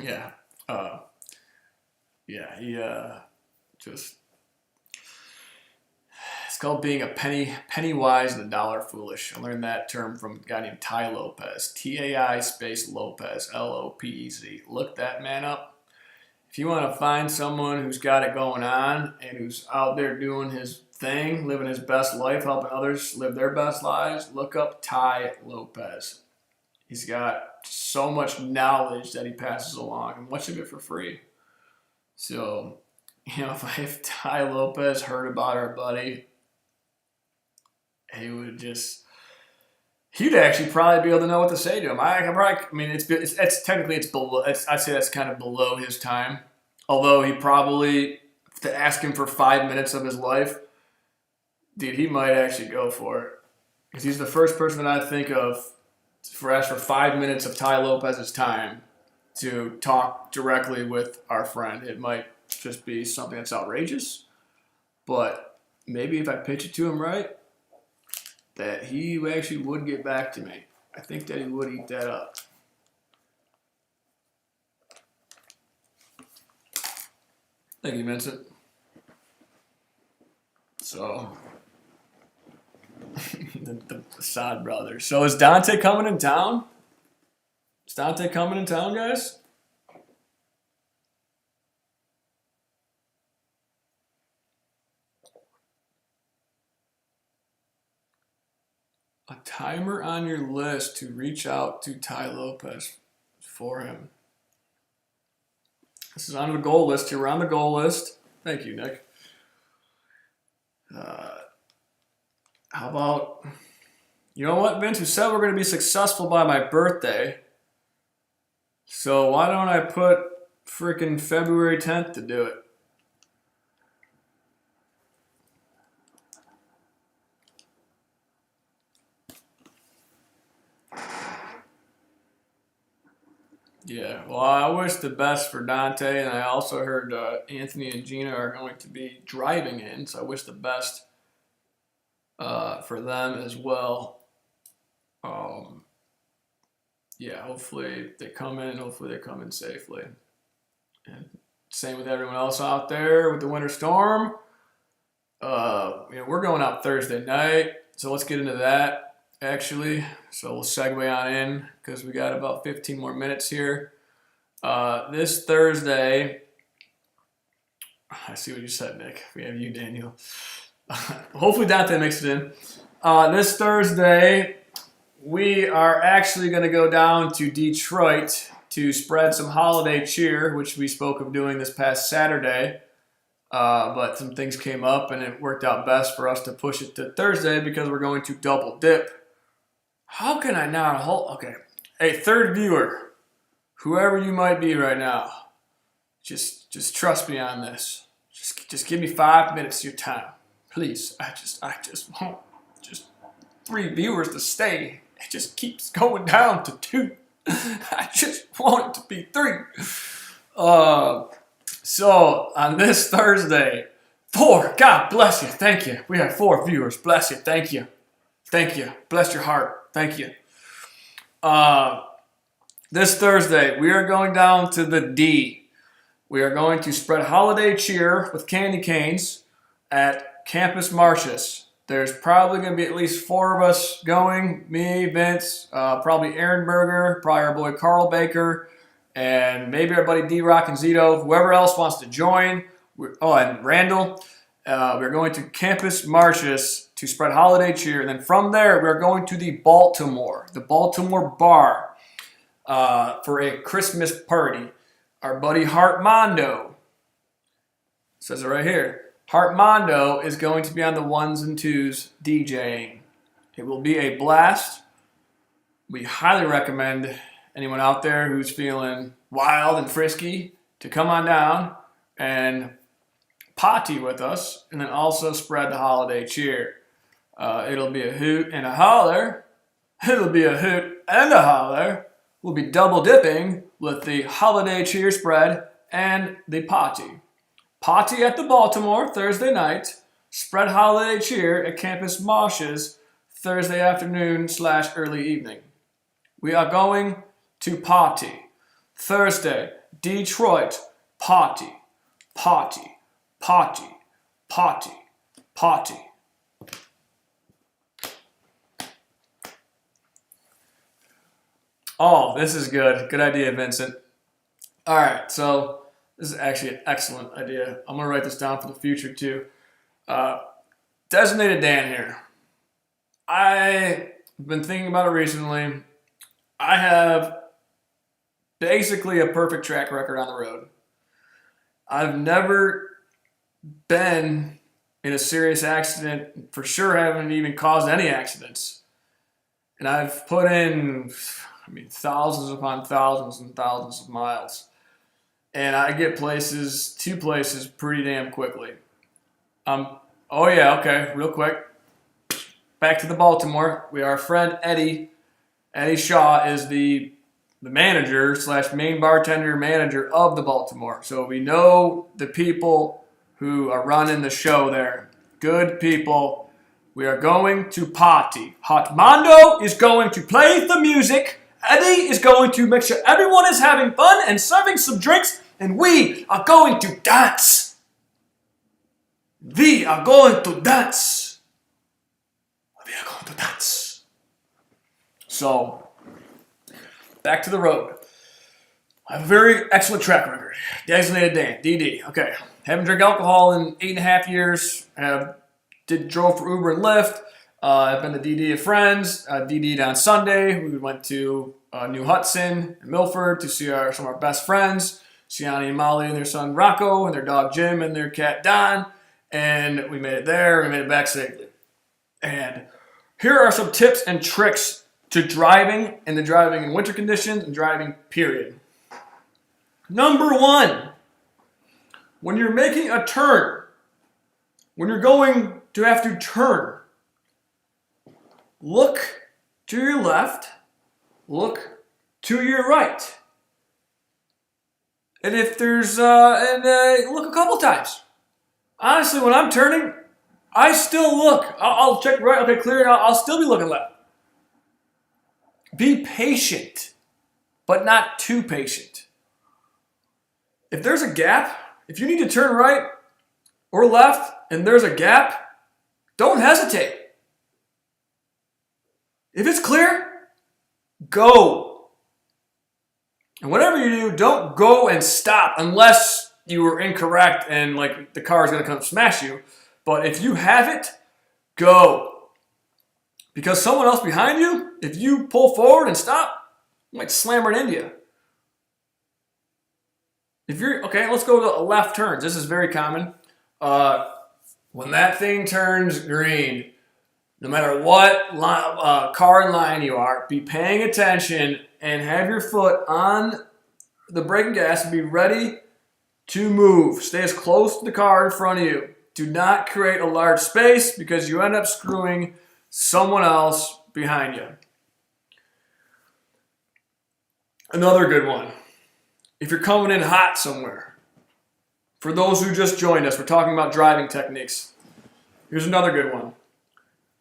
Yeah. He just, it's called being a penny wise and a dollar foolish. I learned that term from a guy named Tai Lopez. TAI space Lopez, LOPEZ. Look that man up. If you want to find someone who's got it going on and who's out there doing his thing, living his best life, helping others live their best lives, look up Tai Lopez. He's got so much knowledge that he passes along, and much of it for free. So, if Tai Lopez heard about our buddy, he'd actually probably be able to know what to say to him. It's technically below. I'd say that's kind of below his time. Although he probably to ask him for 5 minutes of his life, dude, he might actually go for it. Because he's the first person that I think of for ask for 5 minutes of Tai Lopez's time to talk directly with our friend. It might just be something that's outrageous, but maybe if I pitch it to him right, that he actually would get back to me. I think that he would eat that up. Thank you, Vincent. So, the Assad brothers. So is Dante coming in town? Is Dante coming in town, guys? A timer on your list to reach out to Tai Lopez for him. This is on the goal list here. We're on the goal list. Thank you, Nick. How about, you know what, Vince? You said we're going to be successful by my birthday. So why don't I put freaking February 10th to do it? Yeah, well, I wish the best for Dante, and I also heard Anthony and Gina are going to be driving in, so I wish the best for them as well. Yeah, hopefully they come in. Hopefully they come in safely. And same with everyone else out there with the winter storm. We're going out Thursday night, so let's get into that, actually. So we'll segue on in because we got about 15 more minutes here. This Thursday, I see what you said, Nick. We have you, Danyul. Hopefully Dante makes it in. This Thursday, we are actually going to go down to Detroit to spread some holiday cheer, which we spoke of doing this past Saturday. But some things came up, and it worked out best for us to push it to Thursday because we're going to double dip. How can I not hold? Okay. Hey, third viewer, whoever you might be right now, just trust me on this. Just give me 5 minutes of your time. Please. I just want just 3 viewers to stay. It just keeps going down to 2. I just want it to be 3. So on this Thursday, 4, God bless you, thank you. We have 4 viewers, bless you, thank you. Thank you, bless your heart, thank you. This Thursday, we are going down to the D. We are going to spread holiday cheer with candy canes at Campus Martius. There's probably going to be at least 4 of us going, me, Vince, probably Aaron Berger, probably our boy Carl Baker, and maybe our buddy D-Rock and Zito, whoever else wants to join. And Randall. We're going to Campus Martius to spread holiday cheer. And then from there, we're going to the Baltimore bar for a Christmas party. Our buddy Hartmondo, says it right here, Hartmondo is going to be on the 1s and 2s DJing. It will be a blast. We highly recommend anyone out there who's feeling wild and frisky to come on down and potty with us, and then also spread the holiday cheer. It'll be a hoot and a holler. It'll be a hoot and a holler. We'll be double dipping with the holiday cheer spread and the potty. Potty at the Baltimore Thursday night. Spread holiday cheer at Campus Martius Thursday afternoon / early evening. We are going to potty. Thursday, Detroit, potty, potty, potty, potty, potty. Oh, this is good. Good idea, Vincent. All right, so this is actually an excellent idea. I'm going to write this down for the future, too. Designated Dan here. I've been thinking about it recently. I have basically a perfect track record on the road. I've never been in a serious accident, for sure haven't even caused any accidents. And I've put in, thousands upon thousands and thousands of miles. and I get two places pretty damn quickly. Oh yeah, okay, real quick. Back to the Baltimore. Our friend Eddie. Eddie Shaw is the manager / main bartender manager of the Baltimore. So we know the people who are running the show there. Good people. We are going to party. Hotmando is going to play the music. Eddie is going to make sure everyone is having fun and serving some drinks. And we are going to dance. We are going to dance. We are going to dance. So, back to the road. I have a very excellent track record. Designated Dan, DD. Okay. Haven't drank alcohol in 8.5 years. Drove for Uber and Lyft. I've been to DD of friends. DD'd on Sunday. We went to New Hudson and Milford to see some of our best friends. Siani and Molly and their son Rocco and their dog Jim and their cat Don. And we made it there. We made it back safely. And here are some tips and tricks to driving in winter conditions and driving, period. Number 1, when you're making a turn, when you're going to have to turn, look to your left, look to your right. And if there's, look a couple times. Honestly, when I'm turning, I still look. I'll check right, okay, clear it out. I'll still be looking left. Be patient, but not too patient. If there's a gap, if you need to turn right or left and there's a gap, don't hesitate. If it's clear, go. And whatever you do, don't go and stop unless you were incorrect and like the car is going to come smash you. But if you have it, go. Because someone else behind you, if you pull forward and stop, might slam right into you. Okay, let's go to left turns. This is very common. When that thing turns green, no matter what car in line you are, be paying attention and have your foot on the brake and gas and be ready to move. Stay as close to the car in front of you. Do not create a large space because you end up screwing someone else behind you. Another good one. If you're coming in hot somewhere, for those who just joined us, we're talking about driving techniques. Here's another good one.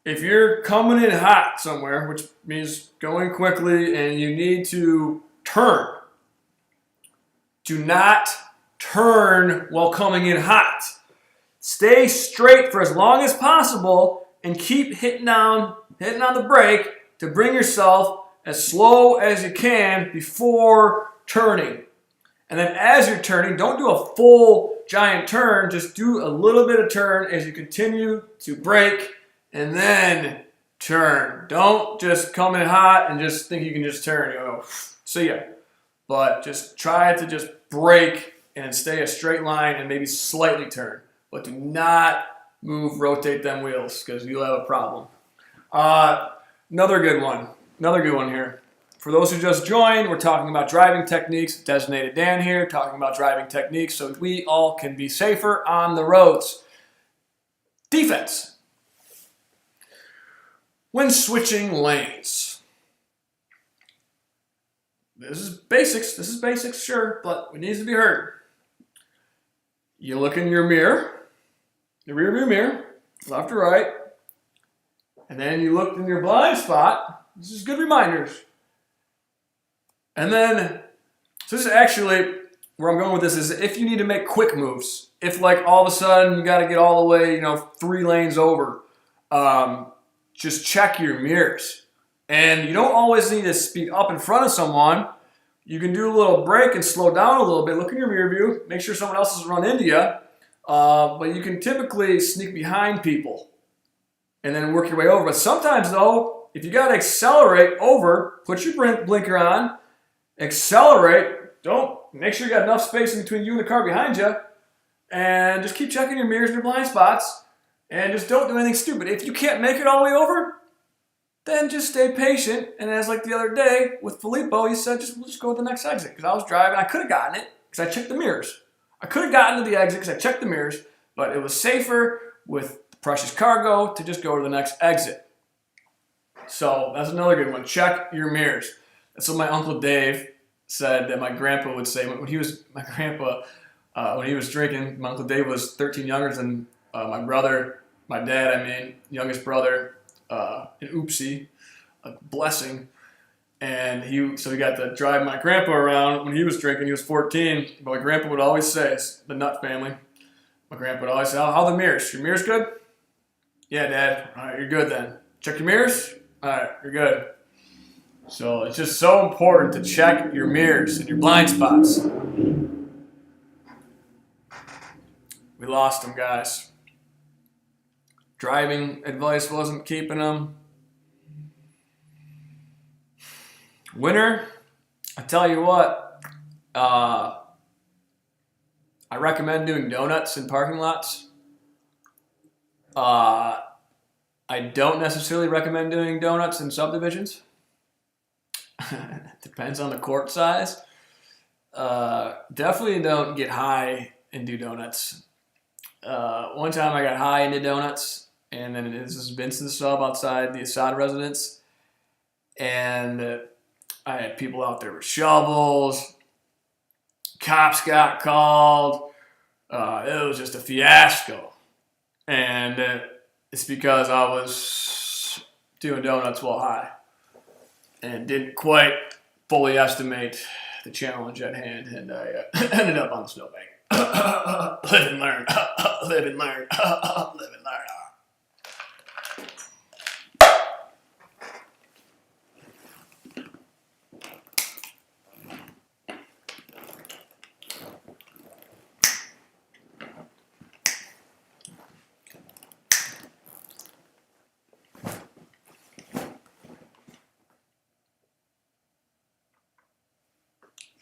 If you're coming in hot somewhere, which means going quickly and you need to turn, do not turn while coming in hot. Stay straight for as long as possible and keep hitting on the brake to bring yourself as slow as you can before turning. And then as you're turning, don't do a full giant turn. Just do a little bit of turn as you continue to brake and then turn. Don't just come in hot and just think you can just turn. You'll go, see ya. But just try to just brake and stay a straight line and maybe slightly turn. But do not rotate them wheels because you'll have a problem. Another good one here. For those who just joined, we're talking about driving techniques. Designated Dan here, talking about driving techniques so we all can be safer on the roads. Defense. When switching lanes. This is basics, sure, but it needs to be heard. You look in your mirror, the rear view mirror, left to right, and then you look in your blind spot. This is good reminders. And then, so this is actually, where I'm going with this is if you need to make quick moves, if like all of a sudden you got to get all the way, 3 lanes over, just check your mirrors. And you don't always need to speed up in front of someone. You can do a little brake and slow down a little bit. Look in your rear view. Make sure someone else doesn't run into you. But you can typically sneak behind people and then work your way over. But sometimes, though, if you got to accelerate over, put your blinker on, accelerate. Make sure you got enough space in between you and the car behind you. And just keep checking your mirrors and your blind spots. And just don't do anything stupid. If you can't make it all the way over, then just stay patient. And as like the other day with Filippo, he said, we'll just go to the next exit. Because I was driving. I could have gotten it. because I checked the mirrors. I could have gotten to the exit because I checked the mirrors, but it was safer with the precious cargo to just go to the next exit. So that's another good one. Check your mirrors. That's what my Uncle Dave said that my grandpa would say when he was when he was drinking. My Uncle Dave was 13 younger than my brother, my dad, youngest brother, an oopsie, a blessing. And he got to drive my grandpa around when he was drinking. He was 14. But my grandpa would always say, it's the Nutt family. My grandpa would always say, how are the mirrors? Your mirrors good? Yeah, Dad. All right, you're good then. Check your mirrors? All right, you're good. So it's just so important to check your mirrors and your blind spots. We lost them, guys. Driving advice wasn't keeping them. Winter, I tell you what, I recommend doing donuts in parking lots. I don't necessarily recommend doing donuts in subdivisions. Depends on the court size. Definitely don't get high and do donuts. One time I got high into donuts, and then this is Vincent's sub outside the Assad residence, and I had people out there with shovels. Cops got called. It was just a fiasco. And it's because I was doing donuts while high and didn't quite fully estimate the challenge at hand. And I ended up on the snowbank. Live and learn. Live and learn. Live and learn.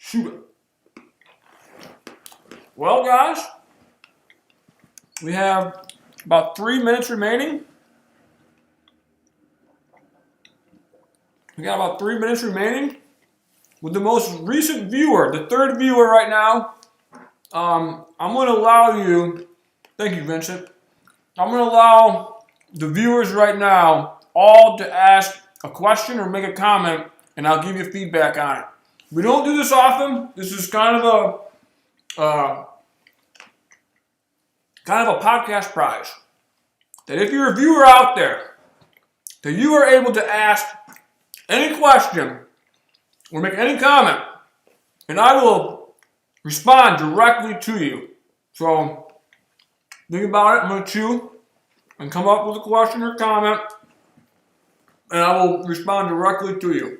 Shoot. Well, guys, we have about 3 minutes remaining. We got about 3 minutes remaining with the most recent viewer, the third viewer right now. I'm going to allow you, thank you, Vincent. I'm going to allow the viewers right now all to ask a question or make a comment, and I'll give you feedback on it. We don't do this often. This is kind of a podcast prize. That if you're a viewer out there, that you are able to ask any question or make any comment, and I will respond directly to you. So think about it. I'm going to chew and come up with a question or comment, and I will respond directly to you.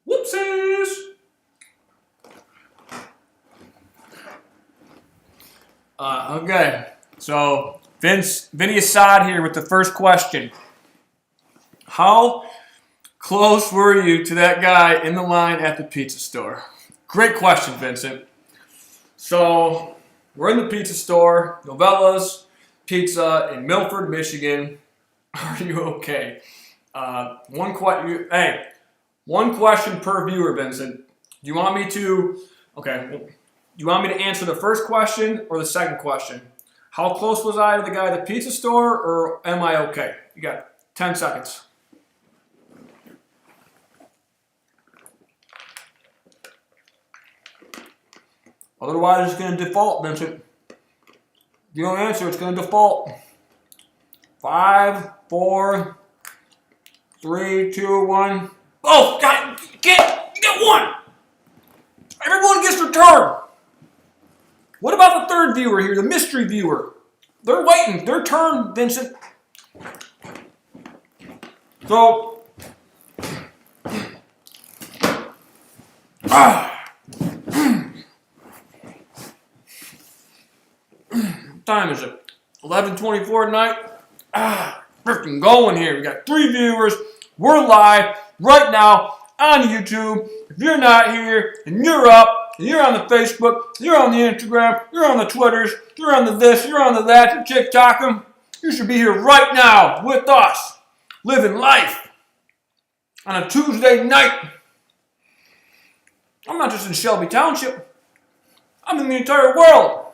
Whoopsies! Okay, so Vinny Assad here with the first question. How close were you to that guy in the line at the pizza store? Great question, Vincent. So, we're in the pizza store, Novella's Pizza in Milford, Michigan. Are you okay? One question per viewer, Vincent. Do you want me to answer the first question or the second question? How close was I to the guy at the pizza store, or am I okay? You got 10 seconds. Otherwise, it's going to default, Vincent. If you don't answer, it's going to default. 5, 4, 3, 2, 1. Oh, God, you get one. Everyone gets their turn. What about the third viewer here, the mystery viewer? They're waiting. Their turn, Vincent. So, what time is it? 11:24 at night. Freaking going here. We got 3 viewers. We're live right now on YouTube. If you're not here and you're up, and you're on the Facebook, you're on the Instagram, you're on the Twitters, you're on the this, you're on the that, you're TikToking, you should be here right now with us, living life on a Tuesday night. I'm not just in Shelby Township. I'm in the entire world.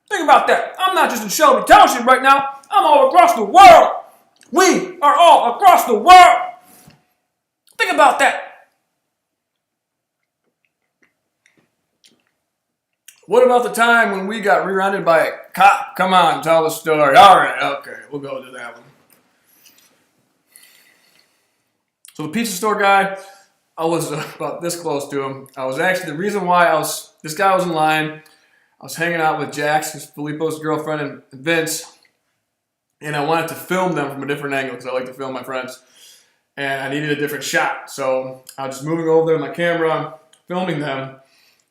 Think about that. I'm not just in Shelby Township right now. I'm all across the world. We are all across the world. Think about that. What about the time when we got rear-ended by a cop? Come on, tell the story. All right, okay, we'll go to that one. So the pizza store guy, I was about this close to him. I was actually, the reason why this guy was in line, I was hanging out with Jax, Filippo's girlfriend, and Vince, and I wanted to film them from a different angle because I like to film my friends, and I needed a different shot. So I was just moving over there with my camera, filming them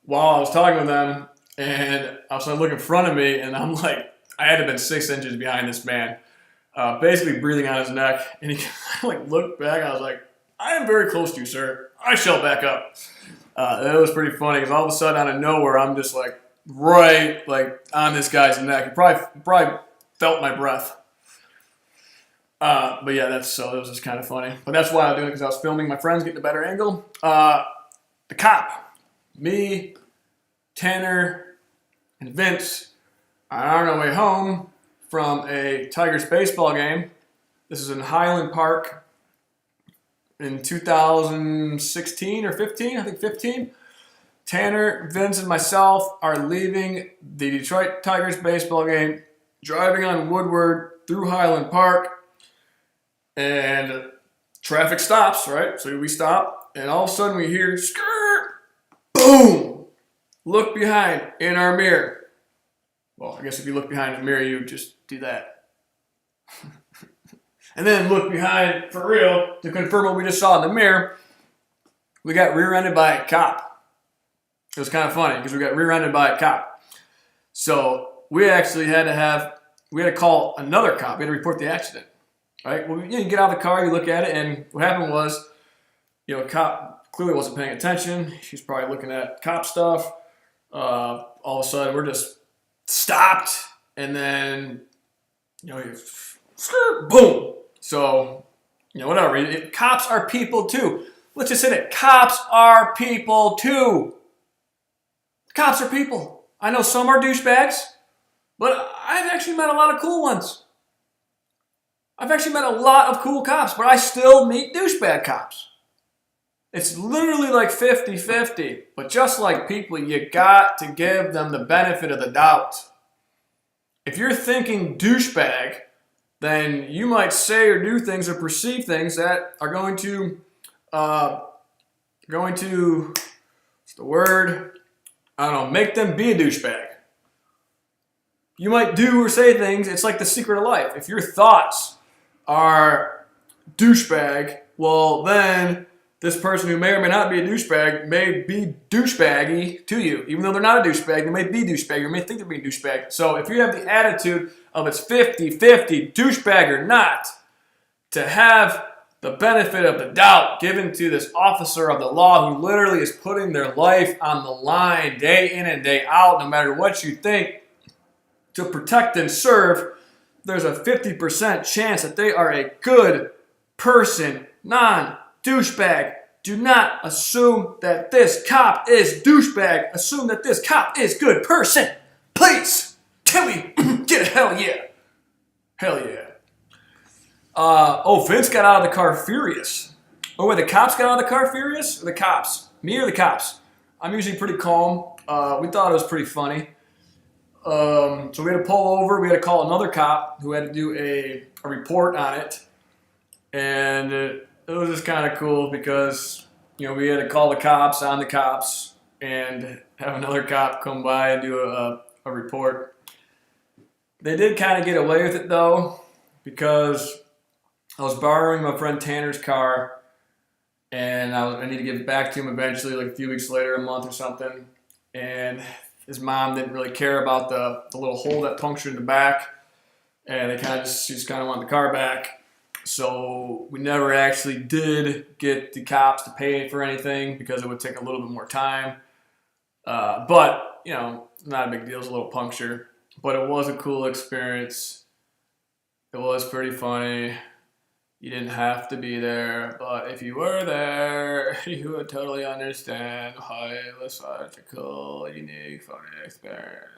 while I was talking with them, and I was looking in front of me, and I'm like, I had to have been 6 inches behind this man, basically breathing on his neck, and he like looked back, and I was like, I am very close to you, sir. I shall back up. That was pretty funny because all of a sudden out of nowhere, I'm just like right like on this guy's neck. He probably felt my breath. But yeah, it was just kind of funny. But that's why I was doing it, because I was filming my friends getting a better angle. The cop, me, Tanner, and Vince are on our way home from a Tigers baseball game. This is in Highland Park in 2016 or 15, I think 15. Tanner, Vince, and myself are leaving the Detroit Tigers baseball game, driving on Woodward through Highland Park, and traffic stops, right? So we stop, and all of a sudden we hear, skirt, boom! Look behind in our mirror. Well, I guess if you look behind the mirror, you just do that. And then look behind for real to confirm what we just saw in the mirror. We got rear-ended by a cop. It was kind of funny because we got rear-ended by a cop. So we actually had to call another cop. We had to report the accident. Right? Well, you get out of the car, you look at it, and what happened was, a cop clearly wasn't paying attention. She's probably looking at cop stuff. All of a sudden, we're just stopped, and then, boom. So, whatever. Cops are people too. Let's just say that cops are people too. Cops are people. I know some are douchebags, but I've actually met a lot of cool ones. I've actually met a lot of cool cops, but I still meet douchebag cops. It's literally like 50-50. But just like people, you got to give them the benefit of the doubt. If you're thinking douchebag, then you might say or do things or perceive things that are going to, what's the word? I don't know, make them be a douchebag. You might do or say things, it's like the secret of life. If your thoughts are douchebag, well then this person who may or may not be a douchebag may be douchebaggy to you. Even though they're not a douchebag, they may be douchebag, or may think they're being douchebag. So if you have the attitude of it's 50-50, douchebag or not, to have the benefit of the doubt given to this officer of the law who literally is putting their life on the line day in and day out, no matter what you think, to protect and serve, there's a 50% chance that they are a good person, non-douchebag. Do not assume that this cop is douchebag. Assume that this cop is good person. Please. Can we get a hell yeah? Hell yeah. Vince got out of the car furious. Oh, wait, the cops got out of the car furious? Or the cops? Me or the cops? I'm usually pretty calm. We thought it was pretty funny. So we had to pull over. We had to call another cop who had to do a report on it. And it was just kind of cool because, we had to call the cops on the cops and have another cop come by and do a report. They did kind of get away with it, though, because I was borrowing my friend Tanner's car, and I need to give it back to him eventually, like a few weeks later, a month or something. And his mom didn't really care about the little hole that punctured in the back, and they she just kind of wanted the car back. So we never actually did get the cops to pay for anything because it would take a little bit more time. But, you know, not a big deal. It's a little puncture. But it was a cool experience. It was pretty funny. You didn't have to be there, but if you were there, you would totally understand why it was such a cool, unique, funny experience.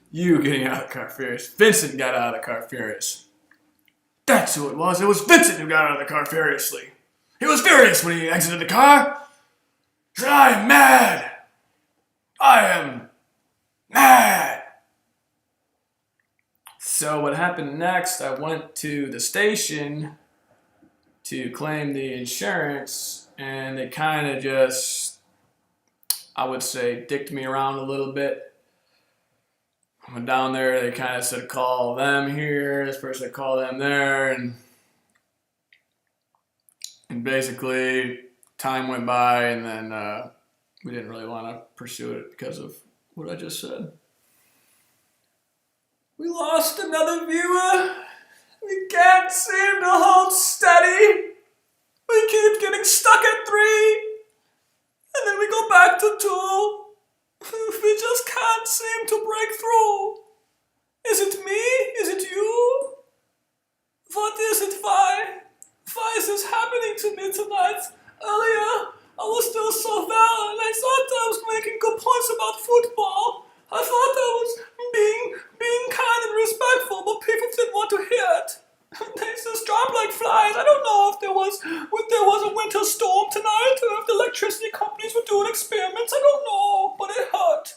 You getting out of the car furious. Vincent got out of the car furious. That's who it was. It was Vincent who got out of the car furiously. He was furious when he exited the car. He said, I am mad. I am mad. So what happened next, I went to the station to claim the insurance, and they kind of just, I would say, dicked me around a little bit. I went down there, they kind of said, call them here, this person said, call them there, and basically time went by, and then we didn't really want to pursue it because of what I just said. We lost another viewer. We can't seem to hold steady. We keep getting stuck at 3, and then we go back to 2. We just can't seem to break through. Is it me? Is it you? What is it? Why? Why is this happening to me tonight? Earlier, I was still so well, and I thought I was making good points about football. I thought I was being kind and respectful, but people didn't want to hear it. They just dropped like flies. I don't know if there was a winter storm tonight, or if the electricity companies were doing experiments. I don't know, but it hurt.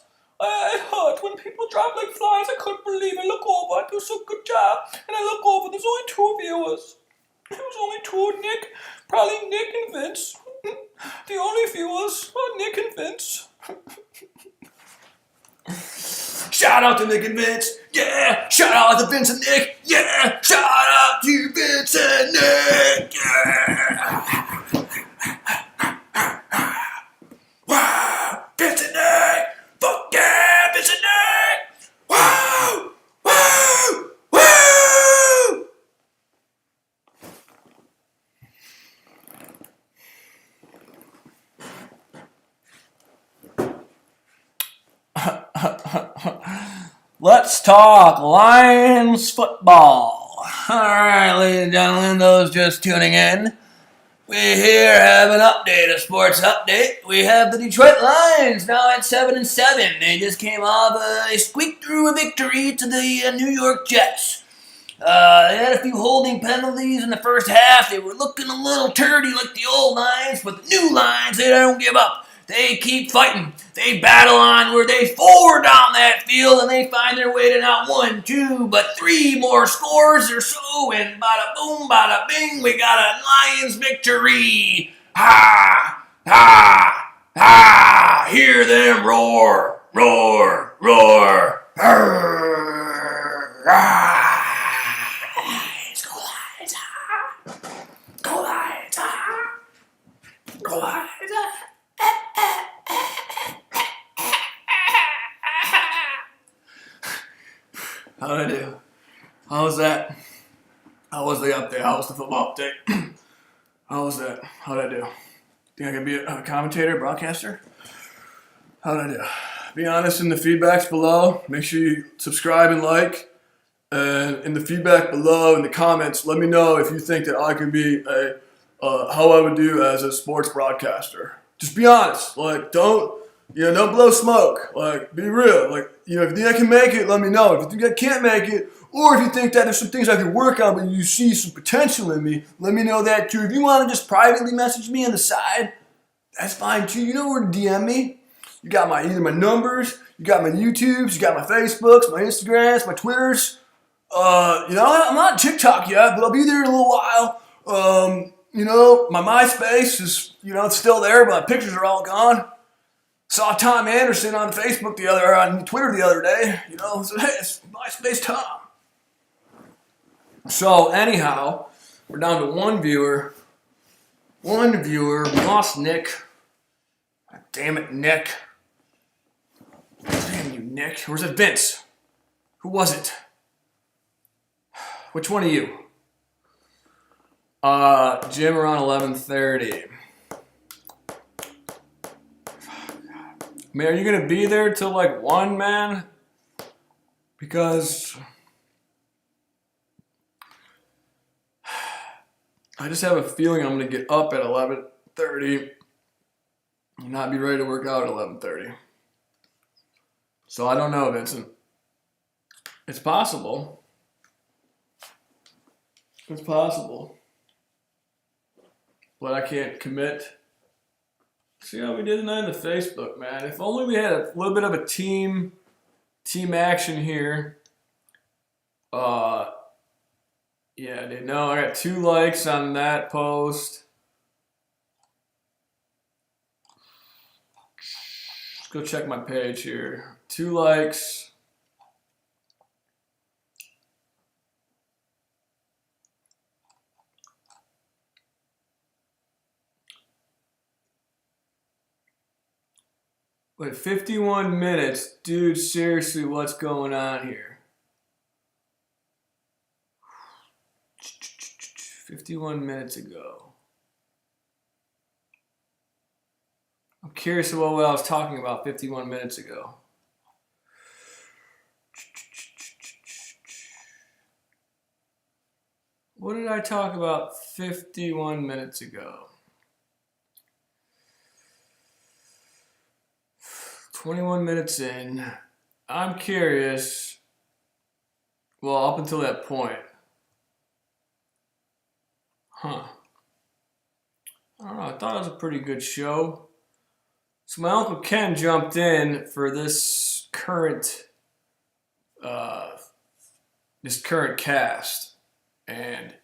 It hurt when people dropped like flies. I couldn't believe it. Look over, I do so good job, and I look over. There's only 2 viewers. There was only 2. Nick, probably Nick and Vince. The only viewers are Nick and Vince. Shout out to Nick and Vince, yeah! Shout out to Vince and Nick, yeah! Shout out to Vince and Nick, yeah! Wow! Vince and Nick! Fuck yeah! Vince and Nick! Wow! Wow! Wow! Let's talk Lions football. All right, ladies and gentlemen, those just tuning in. We here have an update, a sports update. We have the Detroit Lions now at 7-7. They just came off, they squeaked through a victory to the New York Jets. They had a few holding penalties in the first half. They were looking a little turdy like the old Lions, but the new Lions, they don't give up. They keep fighting. They battle on where they forward down that field, and they find their way to not 1, 2, but 3 more scores or so, and bada boom, bada bing, we got a Lions victory. Ha! Ha! Ha! Hear them roar, roar, roar. Arr, ah. Lions, go Lions, ah. Go Lions, ah. Go Lions, ah. How'd I do? How was that? How was the update? How was the football update? How was that? How'd I do? Think I could be a commentator, broadcaster? How'd I do? Be honest in the feedbacks below. Make sure you subscribe and like. And in the feedback below, in the comments, let me know if you think that I could be how I would do as a sports broadcaster. Just be honest. Like, don't don't blow smoke. Like, be real. Like, if you think I can make it, let me know. If you think I can't make it, or if you think that there's some things I could work on, but you see some potential in me, let me know that too. If you want to just privately message me on the side, that's fine too. You know where to DM me. You got either my numbers, you got my YouTubes, you got my Facebooks, my Instagrams, my Twitters. I'm not on TikTok yet, but I'll be there in a little while. My MySpace is, it's still there, but my pictures are all gone. Saw Tom Anderson on Facebook on Twitter the other day. So hey, it's MySpace Tom. So anyhow, we're down to one viewer. We lost Nick. God damn it, Nick. Damn you, Nick. Or was it Vince? Who was it? Which one of you? Jim around 11:30. Man, are you gonna be there till like 1, man? Because I just have a feeling I'm gonna get up at 11:30 and not be ready to work out at 11:30. So I don't know, Vincent. It's possible. It's possible. But I can't commit. See how we did tonight on the Facebook, man. If only we had a little bit of a team action here. Yeah, dude. No, I got 2 likes on that post. Let's go check my page here. 2 likes. Wait, 51 minutes. Dude, seriously, what's going on here? 51 minutes ago. I'm curious about what I was talking about 51 minutes ago. What did I talk about 51 minutes ago? 21 minutes in. I'm curious. Well, up until that point. I don't know. I thought it was a pretty good show. So my Uncle Ken jumped in for this current cast. And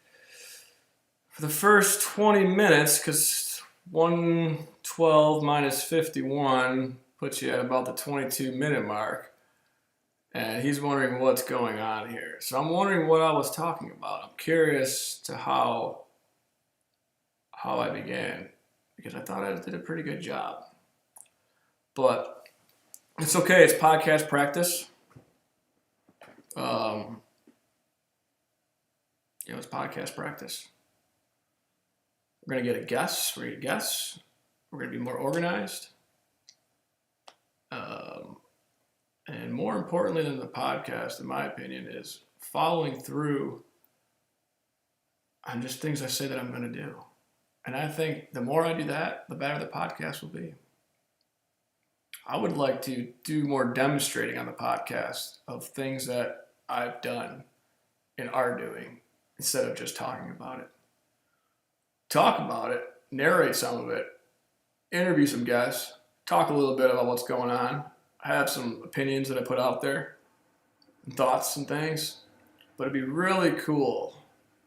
for the first 20 minutes, because 112 minus 51 puts you at about the 22-minute mark. And he's wondering what's going on here. So I'm wondering what I was talking about. I'm curious to how I began, because I thought I did a pretty good job. But it's okay. It's podcast practice. It's podcast practice. We're going to get a guess. We're going to guess. We're going to be more organized. And more importantly than the podcast, in my opinion, is following through on just things I say that I'm going to do. And I think the more I do that, the better the podcast will be. I would like to do more demonstrating on the podcast of things that I've done and are doing instead of just talking about it. Talk about it, narrate some of it, interview some guests, talk a little bit about what's going on. I have some opinions that I put out there, and thoughts and things, but it'd be really cool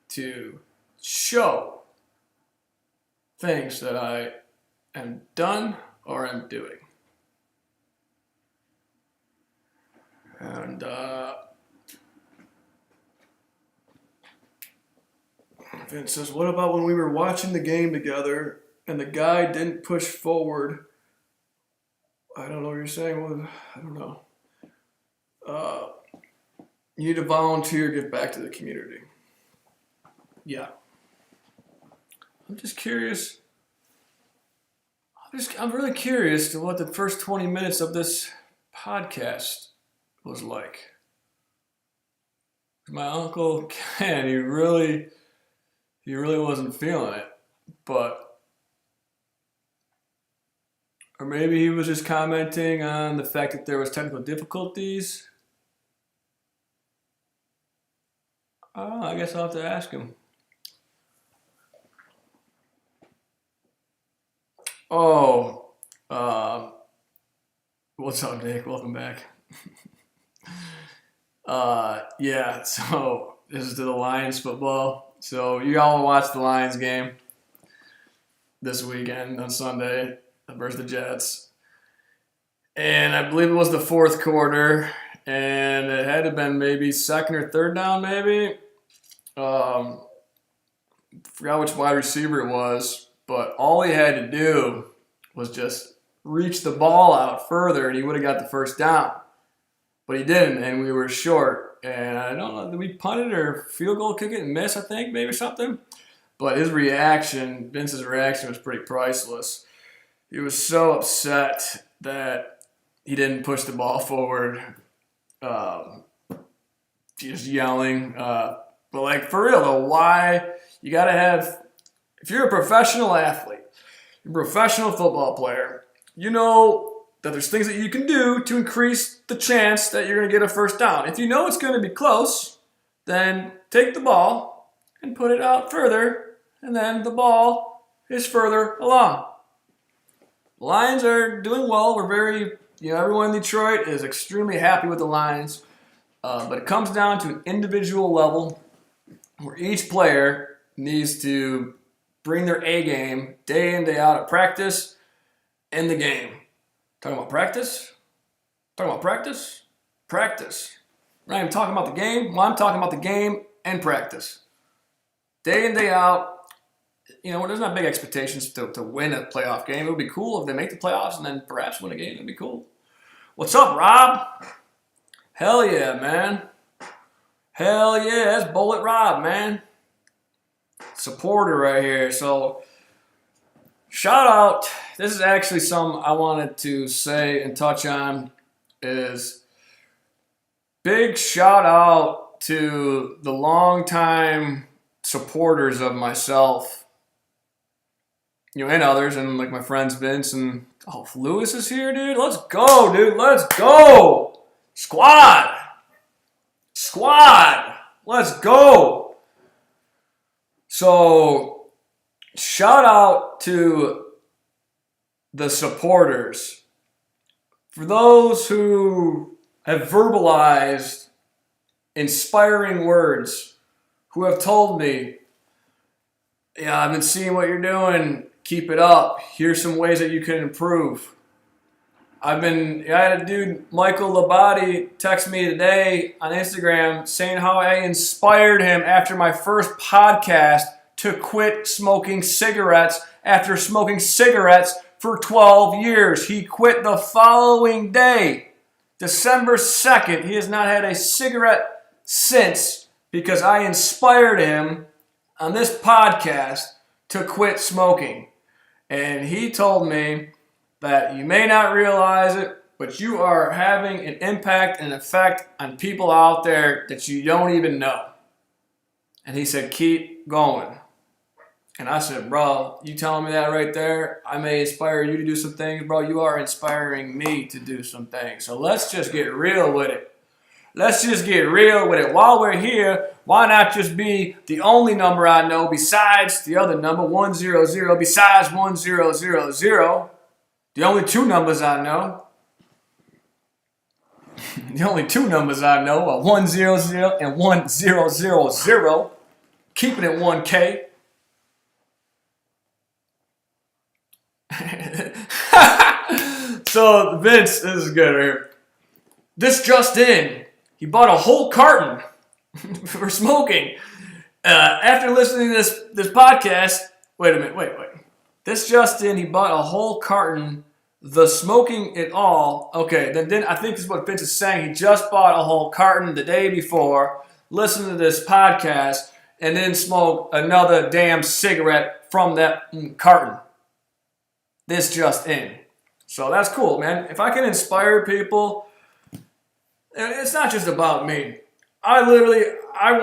to show things that I am done or am doing. And Vince says, what about when we were watching the game together and the guy didn't push forward? I don't know what you're saying. Well, I don't know. You need to volunteer, give back to the community. Yeah. I'm just curious. I'm really curious to what the first 20 minutes of this podcast was like. My Uncle Ken, he really wasn't feeling it, but Or maybe he was just commenting on the fact that there was technical difficulties. Oh, I guess I'll have to ask him. Oh, what's up, Nick? Welcome back. Yeah, so this is to the Lions football. So you all watched the Lions game this weekend on Sunday versus the Jets. And I believe it was the fourth quarter, and it had to have been maybe second or third down, maybe. Forgot which wide receiver it was, but all he had to do was just reach the ball out further, and he would have got the first down. But he didn't, and we were short. And I don't know, did we punt it or field goal kick it and miss, I think, maybe something? But his reaction, Vince's reaction was pretty priceless. He was so upset that he didn't push the ball forward, just yelling. But, like, for real, though, why? You got to have, if you're a professional athlete, you're a professional football player, you know that there's things that you can do to increase the chance that you're going to get a first down. If you know it's going to be close, then take the ball and put it out further, and then the ball is further along. The Lions are doing well. We're very, everyone in Detroit is extremely happy with the Lions. But it comes down to an individual level where each player needs to bring their A game day in, day out at practice and the game. Talking about practice? Talking about practice? Practice. I'm not even talking about the game. Well, I'm talking about the game and practice. Day in, day out. There's not big expectations to win a playoff game. It would be cool if they make the playoffs and then perhaps win a game. It'd be cool. What's up, Rob? Hell yeah, man. Hell yeah, that's Bullet Rob, man. Supporter right here. So, shout out. This is actually something I wanted to say and touch on is big shout out to the longtime supporters of myself, and others, and like my friends Vince and Lewis is here, dude. Let's go, dude. Let's go. Squad. Let's go. So, shout out to the supporters. For those who have verbalized inspiring words, who have told me, yeah, I've been seeing what you're doing, keep it up, here's some ways that you can improve. I had a dude, Michael Labate, text me today on Instagram saying how I inspired him after my first podcast to quit smoking cigarettes after smoking cigarettes for 12 years. He quit the following day, December 2nd. He has not had a cigarette since because I inspired him on this podcast to quit smoking. And he told me that you may not realize it, but you are having an impact and effect on people out there that you don't even know. And he said, keep going. And I said, bro, you telling me that right there? I may inspire you to do some things. Bro, you are inspiring me to do some things. So let's just get real with it. Let's just get real with it. While we're here, why not just be the only number I know besides the other number, 100, besides 1000? The only two numbers I know. The only two numbers I know are 100 and 1000. Keeping it 1K. So, Vince, this is good right here. This just in. He bought a whole carton for smoking. After listening to this podcast, wait a minute. This just in, he bought a whole carton, the smoking it all. Okay, then I think this is what Vince is saying. He just bought a whole carton the day before, listened to this podcast, and then smoked another damn cigarette from that carton. This just in. So that's cool, man. If I can inspire people, it's not just about me. I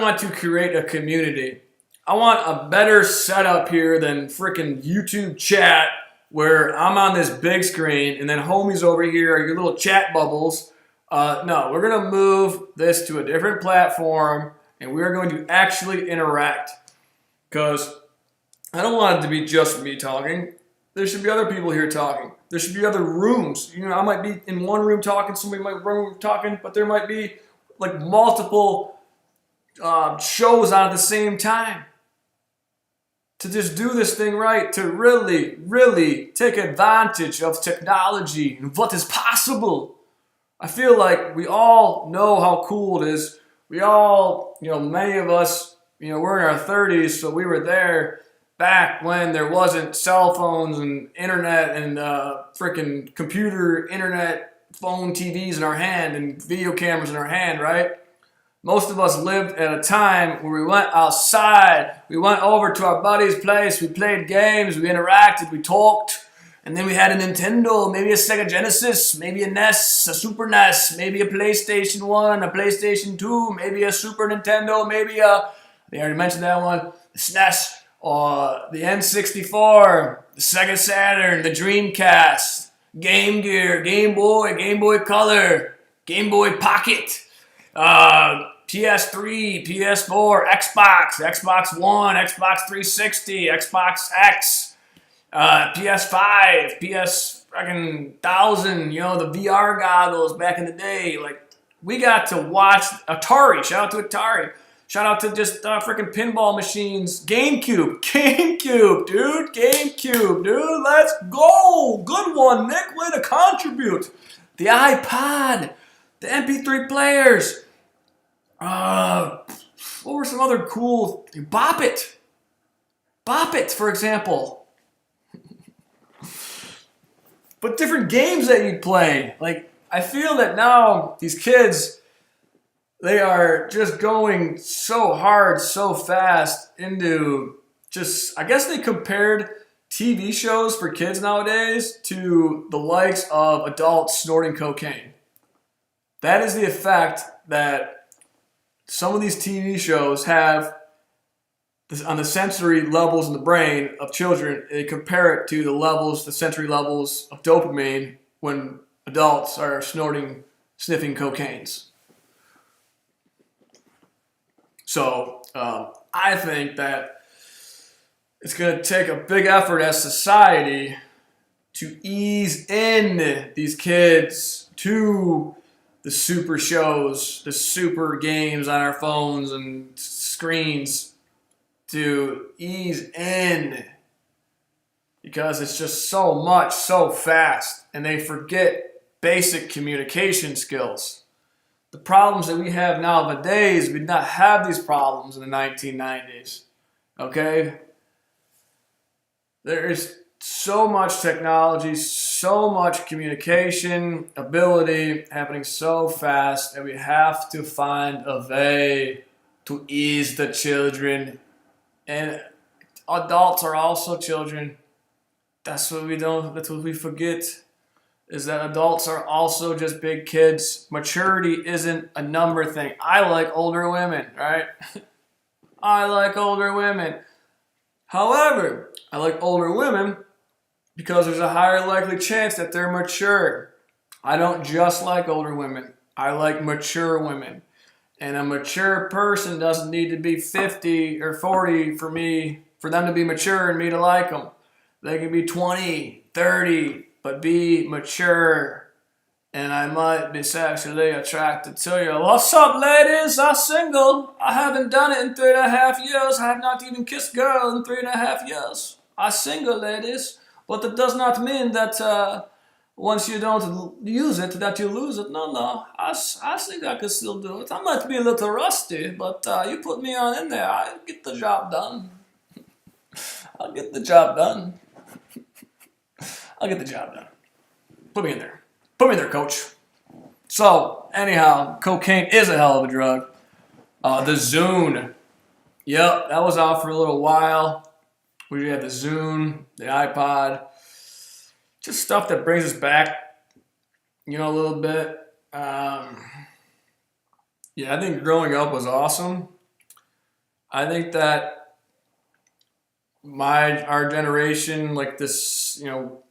want to create a community. I want a better setup here than freaking YouTube chat where I'm on this big screen and then homies over here are your little chat bubbles. No, we're going to move this to a different platform and we're going to actually interact. Because I don't want it to be just me talking. There should be other people here talking. There should be other rooms. You know, I might be in one room talking, somebody might be in one room talking, but there might be like multiple shows on at the same time. To just do this thing right, to really, really take advantage of technology and what is possible. I feel like we all know how cool it is. We all, many of us, we're in our 30s, so we were there back when there wasn't cell phones and internet and freaking computer, internet, phone, TVs in our hand and video cameras in our hand, right? Most of us lived at a time where we went outside, we went over to our buddy's place, we played games, we interacted, we talked, and then we had a Nintendo, maybe a Sega Genesis, maybe a NES, a Super NES, maybe a PlayStation 1, a PlayStation 2, maybe a Super Nintendo, maybe I already mentioned that one, the SNES, or the N64, the Sega Saturn, the Dreamcast, Game Gear, Game Boy Color, Game Boy Pocket, PS3, PS4, Xbox One, Xbox 360, Xbox X, PS5, PS fucking 1000, the VR goggles back in the day. Like, we got to watch Atari. Shout out to Atari. Shout out to just freaking pinball machines. GameCube, dude. Let's go. Good one, Nick. Way to contribute. The iPod, the MP3 players. What were some other cool? Bop It, for example. But different games that you'd play. Like, I feel that now these kids, they are just going so hard, so fast into just, I guess they compared TV shows for kids nowadays to the likes of adults snorting cocaine. That is the effect that some of these TV shows have on the sensory levels in the brain of children. They compare it to the sensory levels of dopamine when adults are sniffing cocaines. So I think that it's going to take a big effort as society to ease in these kids to the super shows, the super games on our phones and screens, to ease in, because it's just so much, so fast, and they forget basic communication skills. The problems that we have nowadays, we did not have these problems in the 1990s, okay? There is so much technology, so much communication ability happening so fast that we have to find a way to ease the children. And adults are also children. That's what we forget, is that adults are also just big kids. Maturity isn't a number thing. I like older women, right? I like older women. However, I like older women because there's a higher likely chance that they're mature. I don't just like older women. I like mature women. And a mature person doesn't need to be 50 or 40 for them to be mature and me to like them. They can be 20, 30, but be mature. And I might be sexually attracted to you. What's up, ladies? I'm single. I haven't done it in 3.5 years. I have not even kissed a girl in 3.5 years. I'm single, ladies. But it does not mean that once you don't use it, that you lose it. No. I think I can still do it. I might be a little rusty, but you put me on in there, I'll get the job done. I'll get the job done. Put me in there. Coach. So, anyhow, cocaine is a hell of a drug. The Zune. Yep, that was out for a little while. We had the Zune, the iPod. Just stuff that brings us back, a little bit. I think growing up was awesome. I think that our generation, like this, you know,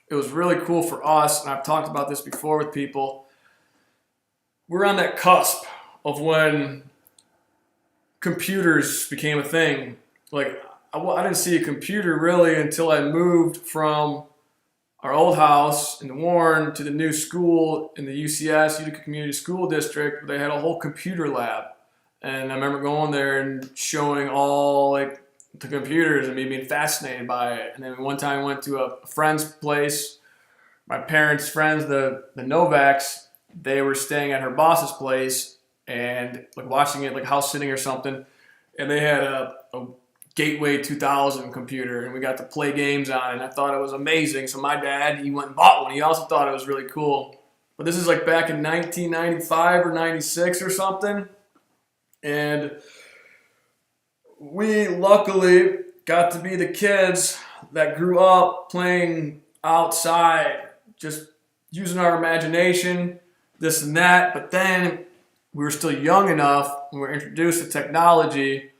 it was really cool for us, and I've talked about this before with people. We're on that cusp of when computers became a thing. Like, I didn't see a computer really until I moved from our old house in Warren to the new school in the UCS, Utica Community School District. They had a whole computer lab. And I remember going there and showing all like the computers and me being fascinated by it. And then one time I went to a friend's place, my parents' friends, the Novaks, they were staying at her boss's place and like watching it like house sitting or something. And they had a Gateway 2000 computer, and we got to play games on it, and I thought it was amazing. So my dad, he went and bought one. He also thought it was really cool. But this is like back in 1995 or 96 or something. And we luckily got to be the kids that grew up playing outside, just using our imagination, this and that. But then we were still young enough when we were introduced to technology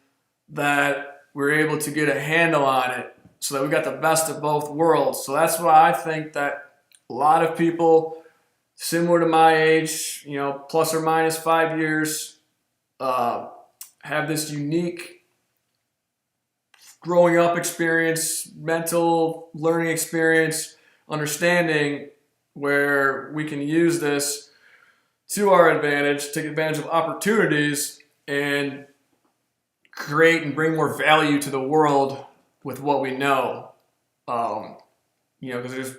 that we were able to get a handle on it so that we got the best of both worlds. So that's why I think that a lot of people similar to my age, you know, plus or minus 5 years, have this unique growing up experience, mental learning experience, understanding where we can use this to our advantage, take advantage of opportunities, and create and bring more value to the world with what we know. You know, because there's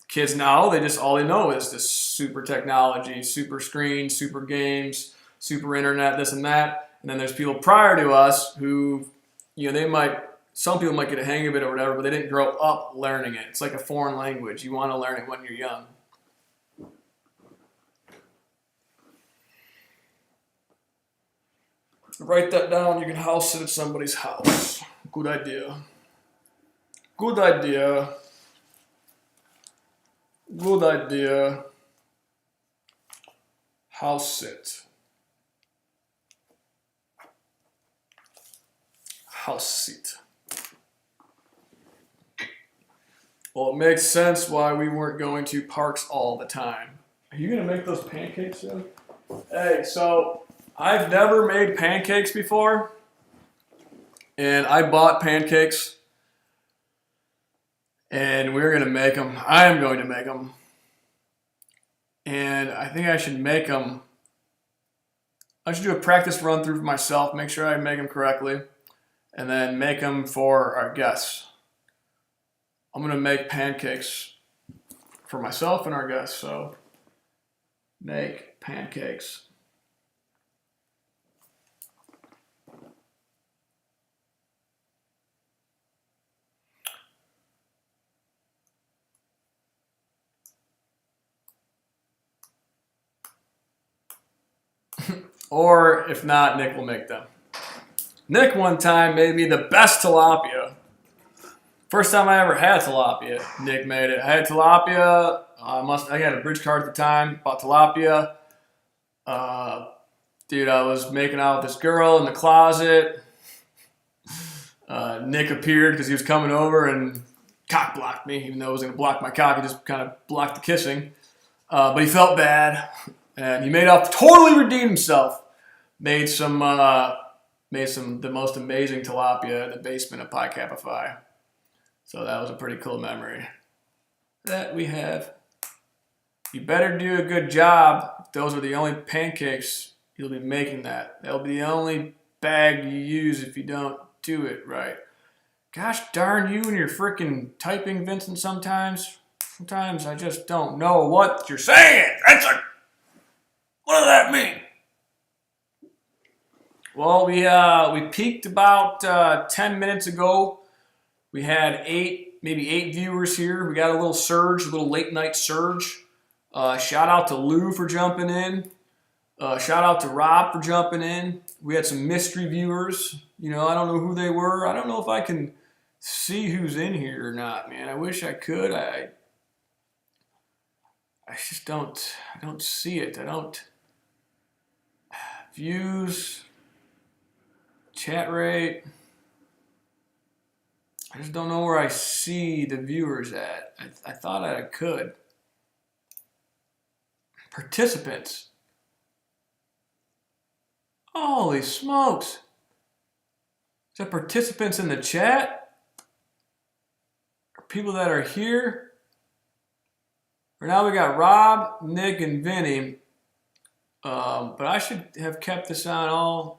kids now, all they know is this super technology, super screen, super games, super internet, this and that. And then there's people prior to us who, you know, some people might get a hang of it or whatever, but they didn't grow up learning it. It's like a foreign language. You want to learn it when you're young. Write that down. You can house sit at somebody's house. Good idea. Good idea. Good idea. House sit. House seat. Well, it makes sense why we weren't going to parks all the time. Are you going to make those pancakes soon? Hey, so I've never made pancakes before, and I bought pancakes, and we're going to make them. I am going to make them, and I think I should make them. I should do a practice run through for myself, make sure I make them correctly, and then make them for our guests. I'm going to make pancakes for myself and our guests, so make pancakes. Or if not, Nick will make them. Nick one time made me the best tilapia. First time I ever had tilapia, Nick made it. I had tilapia. I had a bridge card at the time. Bought tilapia. Dude, I was making out with this girl in the closet. Nick appeared because he was coming over and cock blocked me, even though it was going to block my cock. He just kind of blocked the kissing. But he felt bad, and he totally redeemed himself. Made the most amazing tilapia in the basement of Pi Kappa Phi. So that was a pretty cool memory that we have. You better do a good job. If those are the only pancakes you'll be making that. That'll be the only bag you use if you don't do it right. Gosh darn you and your freaking typing, Vincent, sometimes. Sometimes I just don't know what you're saying, Vincent. What does that mean? Well, we peaked about 10 minutes ago. We had maybe eight viewers here. We got a little late night surge. Shout out to Lou for jumping in. Shout out to Rob for jumping in. We had some mystery viewers. You know, I don't know who they were. I don't know if I can see who's in here or not, man. I wish I could. I just don't see it. Views, chat rate. I just don't know where I see the viewers at. I thought I could. Participants. Holy smokes. Is that participants in the chat? Or people that are here? Or now we got Rob, Nick, and Vinny. But I should have kept this on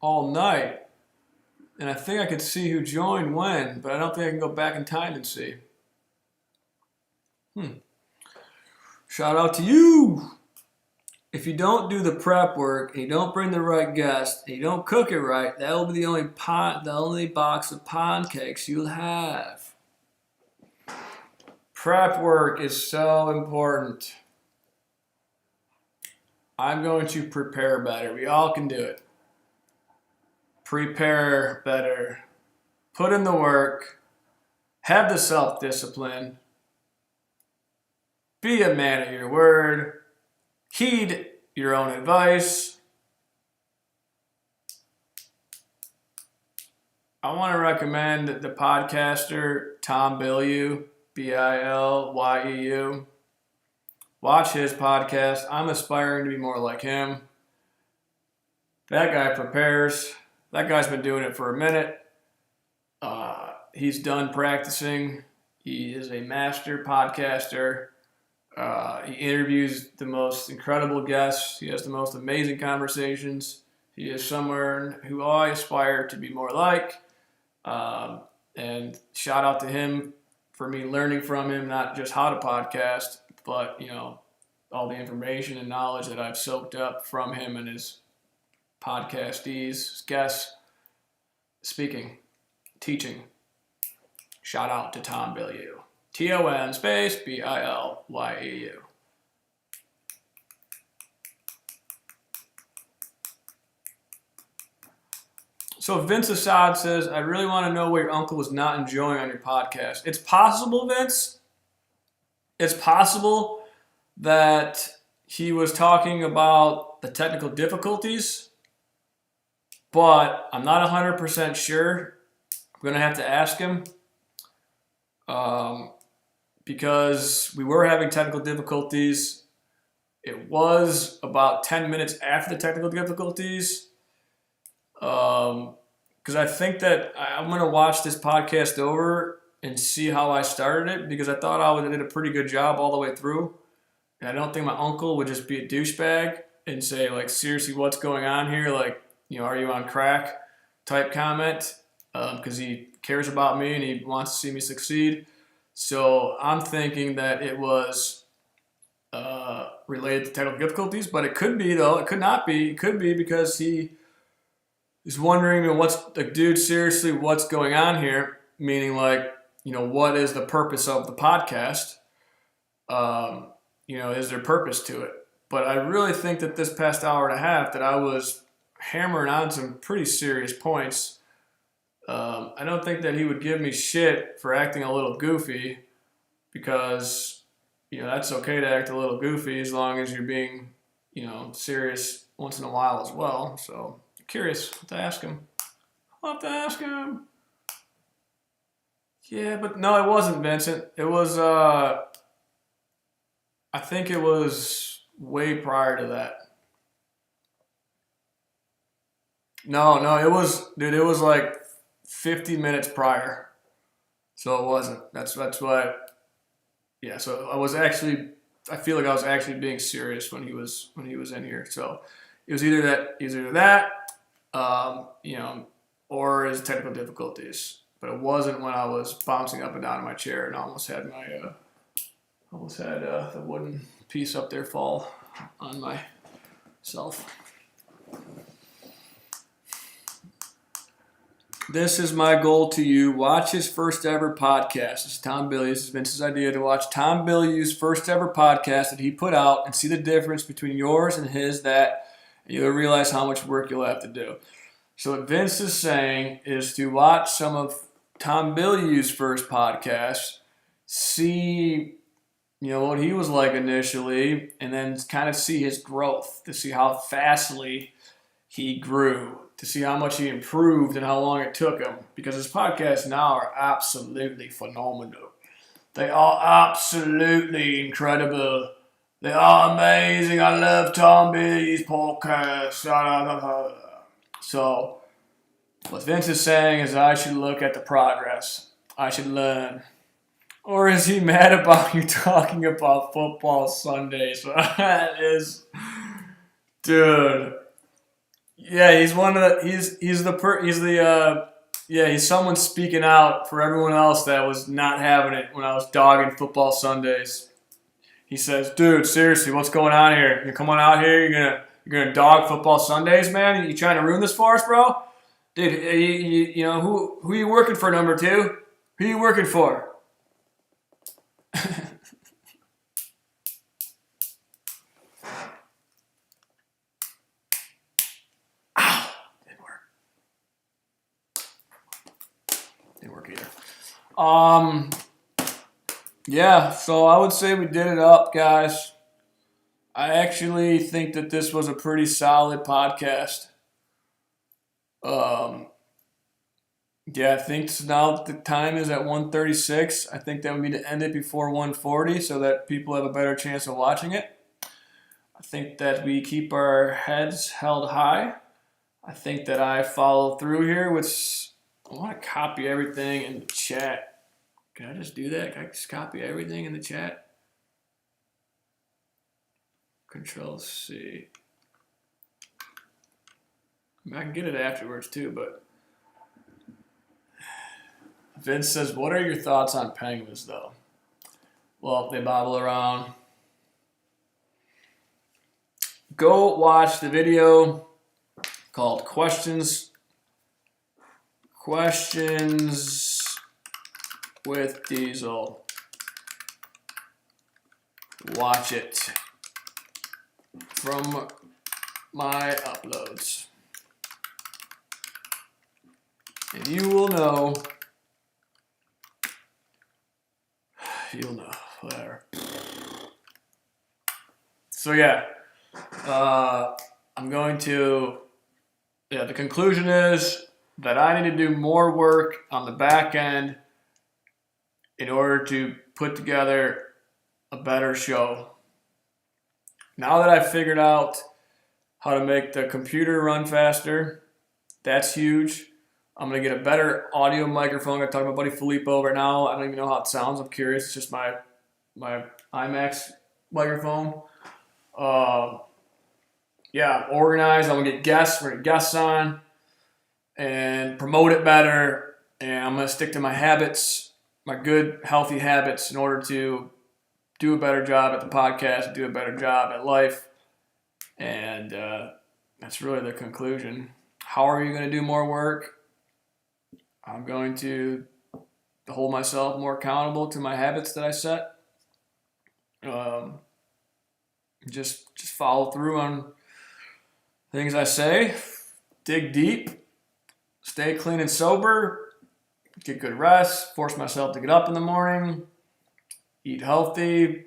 all night. And I think I could see who joined when, but I don't think I can go back in time and see. Shout out to you. If you don't do the prep work, and you don't bring the right guest, and you don't cook it right, that will be the only box of pancakes you'll have. Prep work is so important. I'm going to prepare better. We all can do it. Prepare better. Put in the work. Have the self-discipline. Be a man of your word. Heed your own advice. I want to recommend the podcaster Tom Bilyeu, Bilyeu. Watch his podcast. I'm aspiring to be more like him. That guy prepares. That guy's been doing it for a minute. He's done practicing. He is a master podcaster. He interviews the most incredible guests. He has the most amazing conversations. He is someone who I aspire to be more like. And shout out to him for me learning from him, not just how to podcast, but, all the information and knowledge that I've soaked up from him and his podcastees, his guests, speaking, teaching. Shout out to Tom Bilyeu. Ton space Bilyeu. So Vince Assad says, I really want to know what your uncle was not enjoying on your podcast. It's possible, Vince. It's possible that he was talking about the technical difficulties, but I'm not 100% sure. I'm going to have to ask him. Because we were having technical difficulties. It was about 10 minutes after the technical difficulties. Because I think that I'm going to watch this podcast over and see how I started it, because I thought I did a pretty good job all the way through. And I don't think my uncle would just be a douchebag and say, like, seriously, what's going on here? Like, are you on crack type comment? Because he cares about me and he wants to see me succeed. So I'm thinking that it was related to technical difficulties, but it could be, though. It could not be. It could be because he is wondering, dude, seriously, what's going on here? Meaning, like, what is the purpose of the podcast? Is there purpose to it? But I really think that this past hour and a half that I was hammering on some pretty serious points. I don't think that he would give me shit for acting a little goofy, because, that's okay to act a little goofy as long as you're being, serious once in a while as well. So, curious. I'll have to ask him. Yeah, but no, it wasn't Vincent. It was, I think it was way prior to that. No, it was like 50 minutes prior. So it wasn't. That's why. Yeah, so I feel like I was actually being serious when he was in here. So it was either that, or his technical difficulties. But it wasn't when I was bouncing up and down in my chair and almost had the wooden piece up there fall on myself. This is my goal to you. Watch his first ever podcast. This is Tom Bilyeu. This is Vince's idea, to watch Tom Bilyeu's first ever podcast that he put out and see the difference between yours and his, that you'll realize how much work you'll have to do. So what Vince is saying is to watch some of Tom Bilyeu's first podcast, see, what he was like initially, and then kind of see his growth, to see how fastly he grew, to see how much he improved and how long it took him. Because his podcasts now are absolutely phenomenal. They are absolutely incredible. They are amazing. I love Tom B's podcast. So, what Vince is saying is I should look at the progress. I should learn. Or is he mad about you talking about football Sundays? That is, dude. Yeah, he's one of the. He's someone speaking out for everyone else that was not having it when I was dogging football Sundays. He says, "Dude, seriously, what's going on here? You're coming out here. You're gonna dog football Sundays, man. You trying to ruin this for us, bro? Dude, you know who are you working for, number two? Who are you working for?" Ow! Didn't work. Didn't work either. Yeah, so I would say we did it up, guys. I actually think that this was a pretty solid podcast. Yeah, I think now the time is at 1:36. I think that would be to end it before 1:40 so that people have a better chance of watching it. I think that we keep our heads held high. I think that I follow through here, which I want to copy everything in the chat. Can I just do that? Can I just copy everything in the chat? Control C. I mean, I can get it afterwards too, but Vince says, what are your thoughts on penguins, though? Well, they bobble around. Go watch the video called Questions with Diesel. Watch it from my uploads. And you will know. You'll know. Whatever. So yeah. I'm going to. Yeah, the conclusion is that I need to do more work on the back end in order to put together a better show. Now that I've figured out how to make the computer run faster, that's huge. I'm going to get a better audio microphone. I'm going to talk to my buddy Filippo right now. I don't even know how it sounds. I'm curious. It's just my IMAX microphone. Yeah, organized. I'm going to get guests. We're going to get guests on and promote it better. And I'm going to stick to my habits, my good, healthy habits in order to do a better job at the podcast, do a better job at life. And that's really the conclusion. How are you going to do more work? I'm going to hold myself more accountable to my habits that I set. Just follow through on things I say. Dig deep. Stay clean and sober. Get good rest. Force myself to get up in the morning. Eat healthy.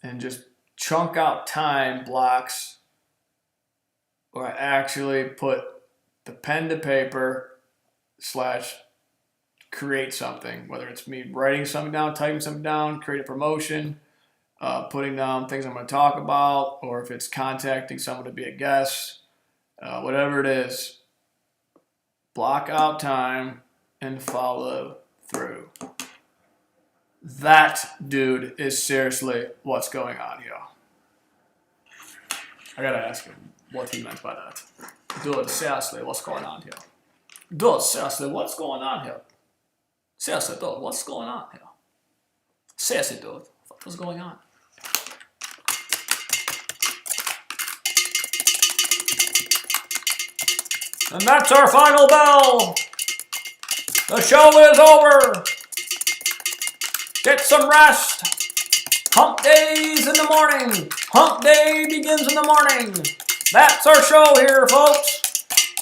And just chunk out time blocks where I actually put the pen to paper / create something, whether it's me writing something down, typing something down, create a promotion, putting down things I'm going to talk about, or if it's contacting someone to be a guest, whatever it is, block out time and follow through. That, dude, is seriously what's going on here. I gotta ask him what he meant by that. Dude, seriously, what's going on here? Dude, seriously, what's going on here? Seriously, dude, what's going on here? Seriously, dude, what's going on? And that's our final bell. The show is over. Get some rest. Hump day's in the morning. Hump day begins in the morning. That's our show here, folks.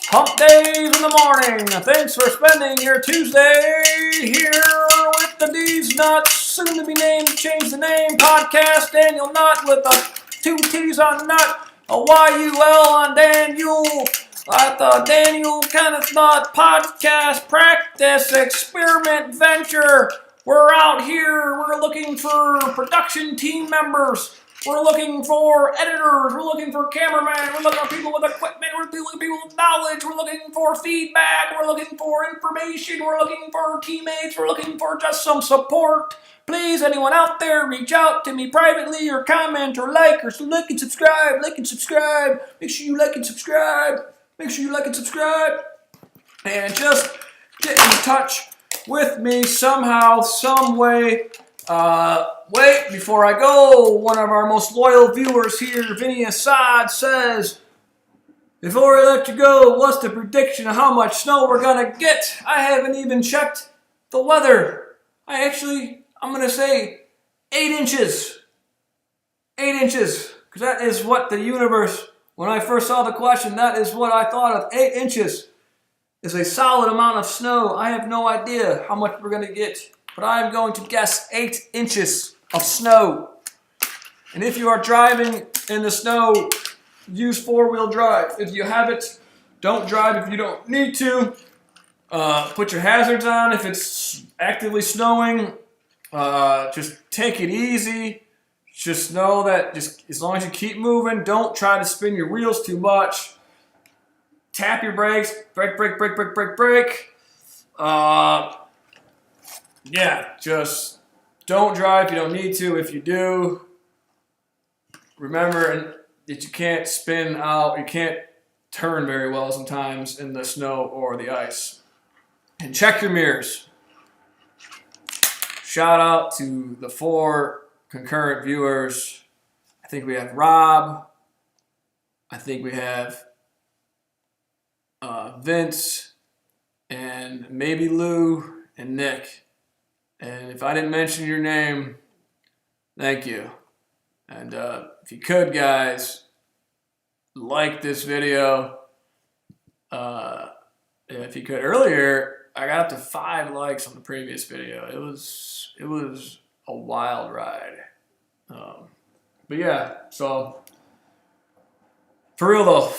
Hump days in the morning. Thanks for spending your Tuesday here with the D's Nuts, soon to be named, change the name, podcast Danyul Nutt with a 2 T's on Nutt, a Y-U-L on Danyul, at the Danyul Kenneth Nutt podcast practice experiment venture. We're out here, we're looking for production team members. We're looking for editors, we're looking for cameramen, we're looking for people with equipment, we're looking for people with knowledge, we're looking for feedback, we're looking for information, we're looking for teammates, we're looking for just some support. Please, anyone out there, reach out to me privately or comment or like and subscribe, Make sure you like and subscribe. And just get in touch with me somehow, some way. Wait, before I go, one of our most loyal viewers here, Vinny Assad, says, before I let you go, what's the prediction of how much snow we're gonna get? I haven't even checked the weather. I'm gonna say 8 inches. 8 inches, because that is what the universe, when I first saw the question, that is what I thought of. 8 inches is a solid amount of snow. I have no idea how much we're gonna get, but I'm going to guess 8 inches of snow. And if you are driving in the snow, use 4-wheel drive. If you have it, don't drive if you don't need to. Put your hazards on if it's actively snowing. Just take it easy. Just know that just as long as you keep moving, don't try to spin your wheels too much. Tap your brakes. Brake. Yeah, just don't drive if you don't need to. If you do, remember that you can't spin out, you can't turn very well sometimes in the snow or the ice. And check your mirrors. Shout out to the 4 concurrent viewers. I think we have Rob. I think we have Vince and maybe Lou and Nick. And if I didn't mention your name, thank you. And if you could, guys, like this video. If you could, earlier I got up to 5 likes on the previous video. It was a wild ride. But yeah, so for real though,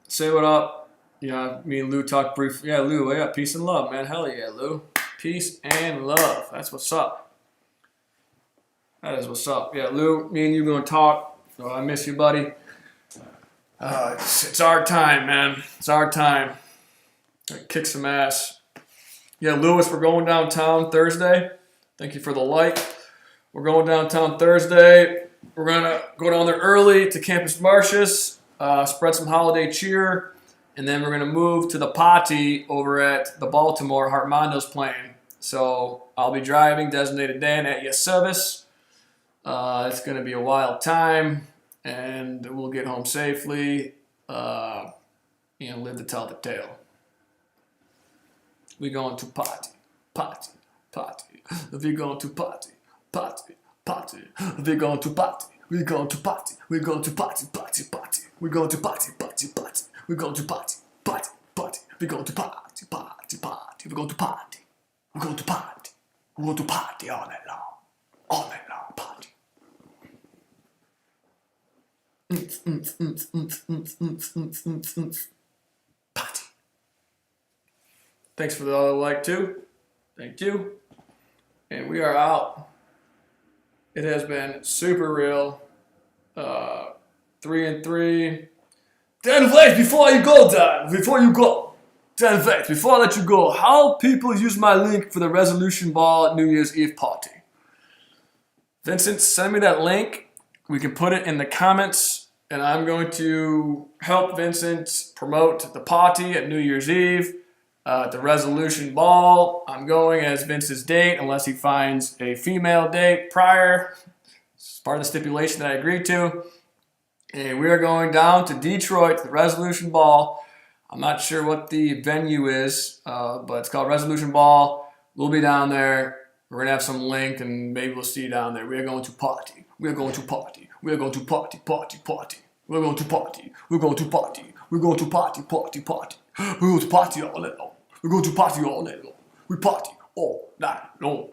say what up. You know, me and Lou talked briefly. Yeah, Lou, yeah, peace and love, man. Hell yeah, Lou. Peace and love. That's what's up. That is what's up. Yeah, Lou, me and you gonna talk. So I miss you, buddy. It's our time, man. It's our time. Kick some ass. Yeah, Lewis, we're going downtown Thursday. Thank you for the like. We're going downtown Thursday. We're gonna go down there early to Campus Martius, spread some holiday cheer, and then we're gonna move to the potty over at the Baltimore. Hartmondo's playing. So I'll be driving, designated Dan at your service. It's gonna be a wild time, and we'll get home safely. Live to tell the tale. We going to party. We going to party. We going to party. We going to party. We going to party. We going to party. We going to party. We going to party. We going to party. We going to party. We going to party all night long. Party. Party. Thanks for the other like too. Thank you. And we are out. It has been super real. 3 and 3. Dan Vlex, before you go, Dan, Vlex, before I let you go, how people use my link for the resolution ball at New Year's Eve party. Vincent, send me that link. We can put it in the comments, and I'm going to help Vincent promote the party at New Year's Eve. The resolution ball, I'm going as Vince's date unless he finds a female date prior. It's part of the stipulation that I agreed to. And we are going down to Detroit to the resolution ball. I'm not sure what the venue is, but it's called Resolution Ball. We'll be down there. We're going to have some link, and maybe we'll see you down there. We are going to party. We are going to party. We are going to party. We're going to party. We're going to party. We're going to party. We're going to party all night long. We're going to party all night long. We party all night long.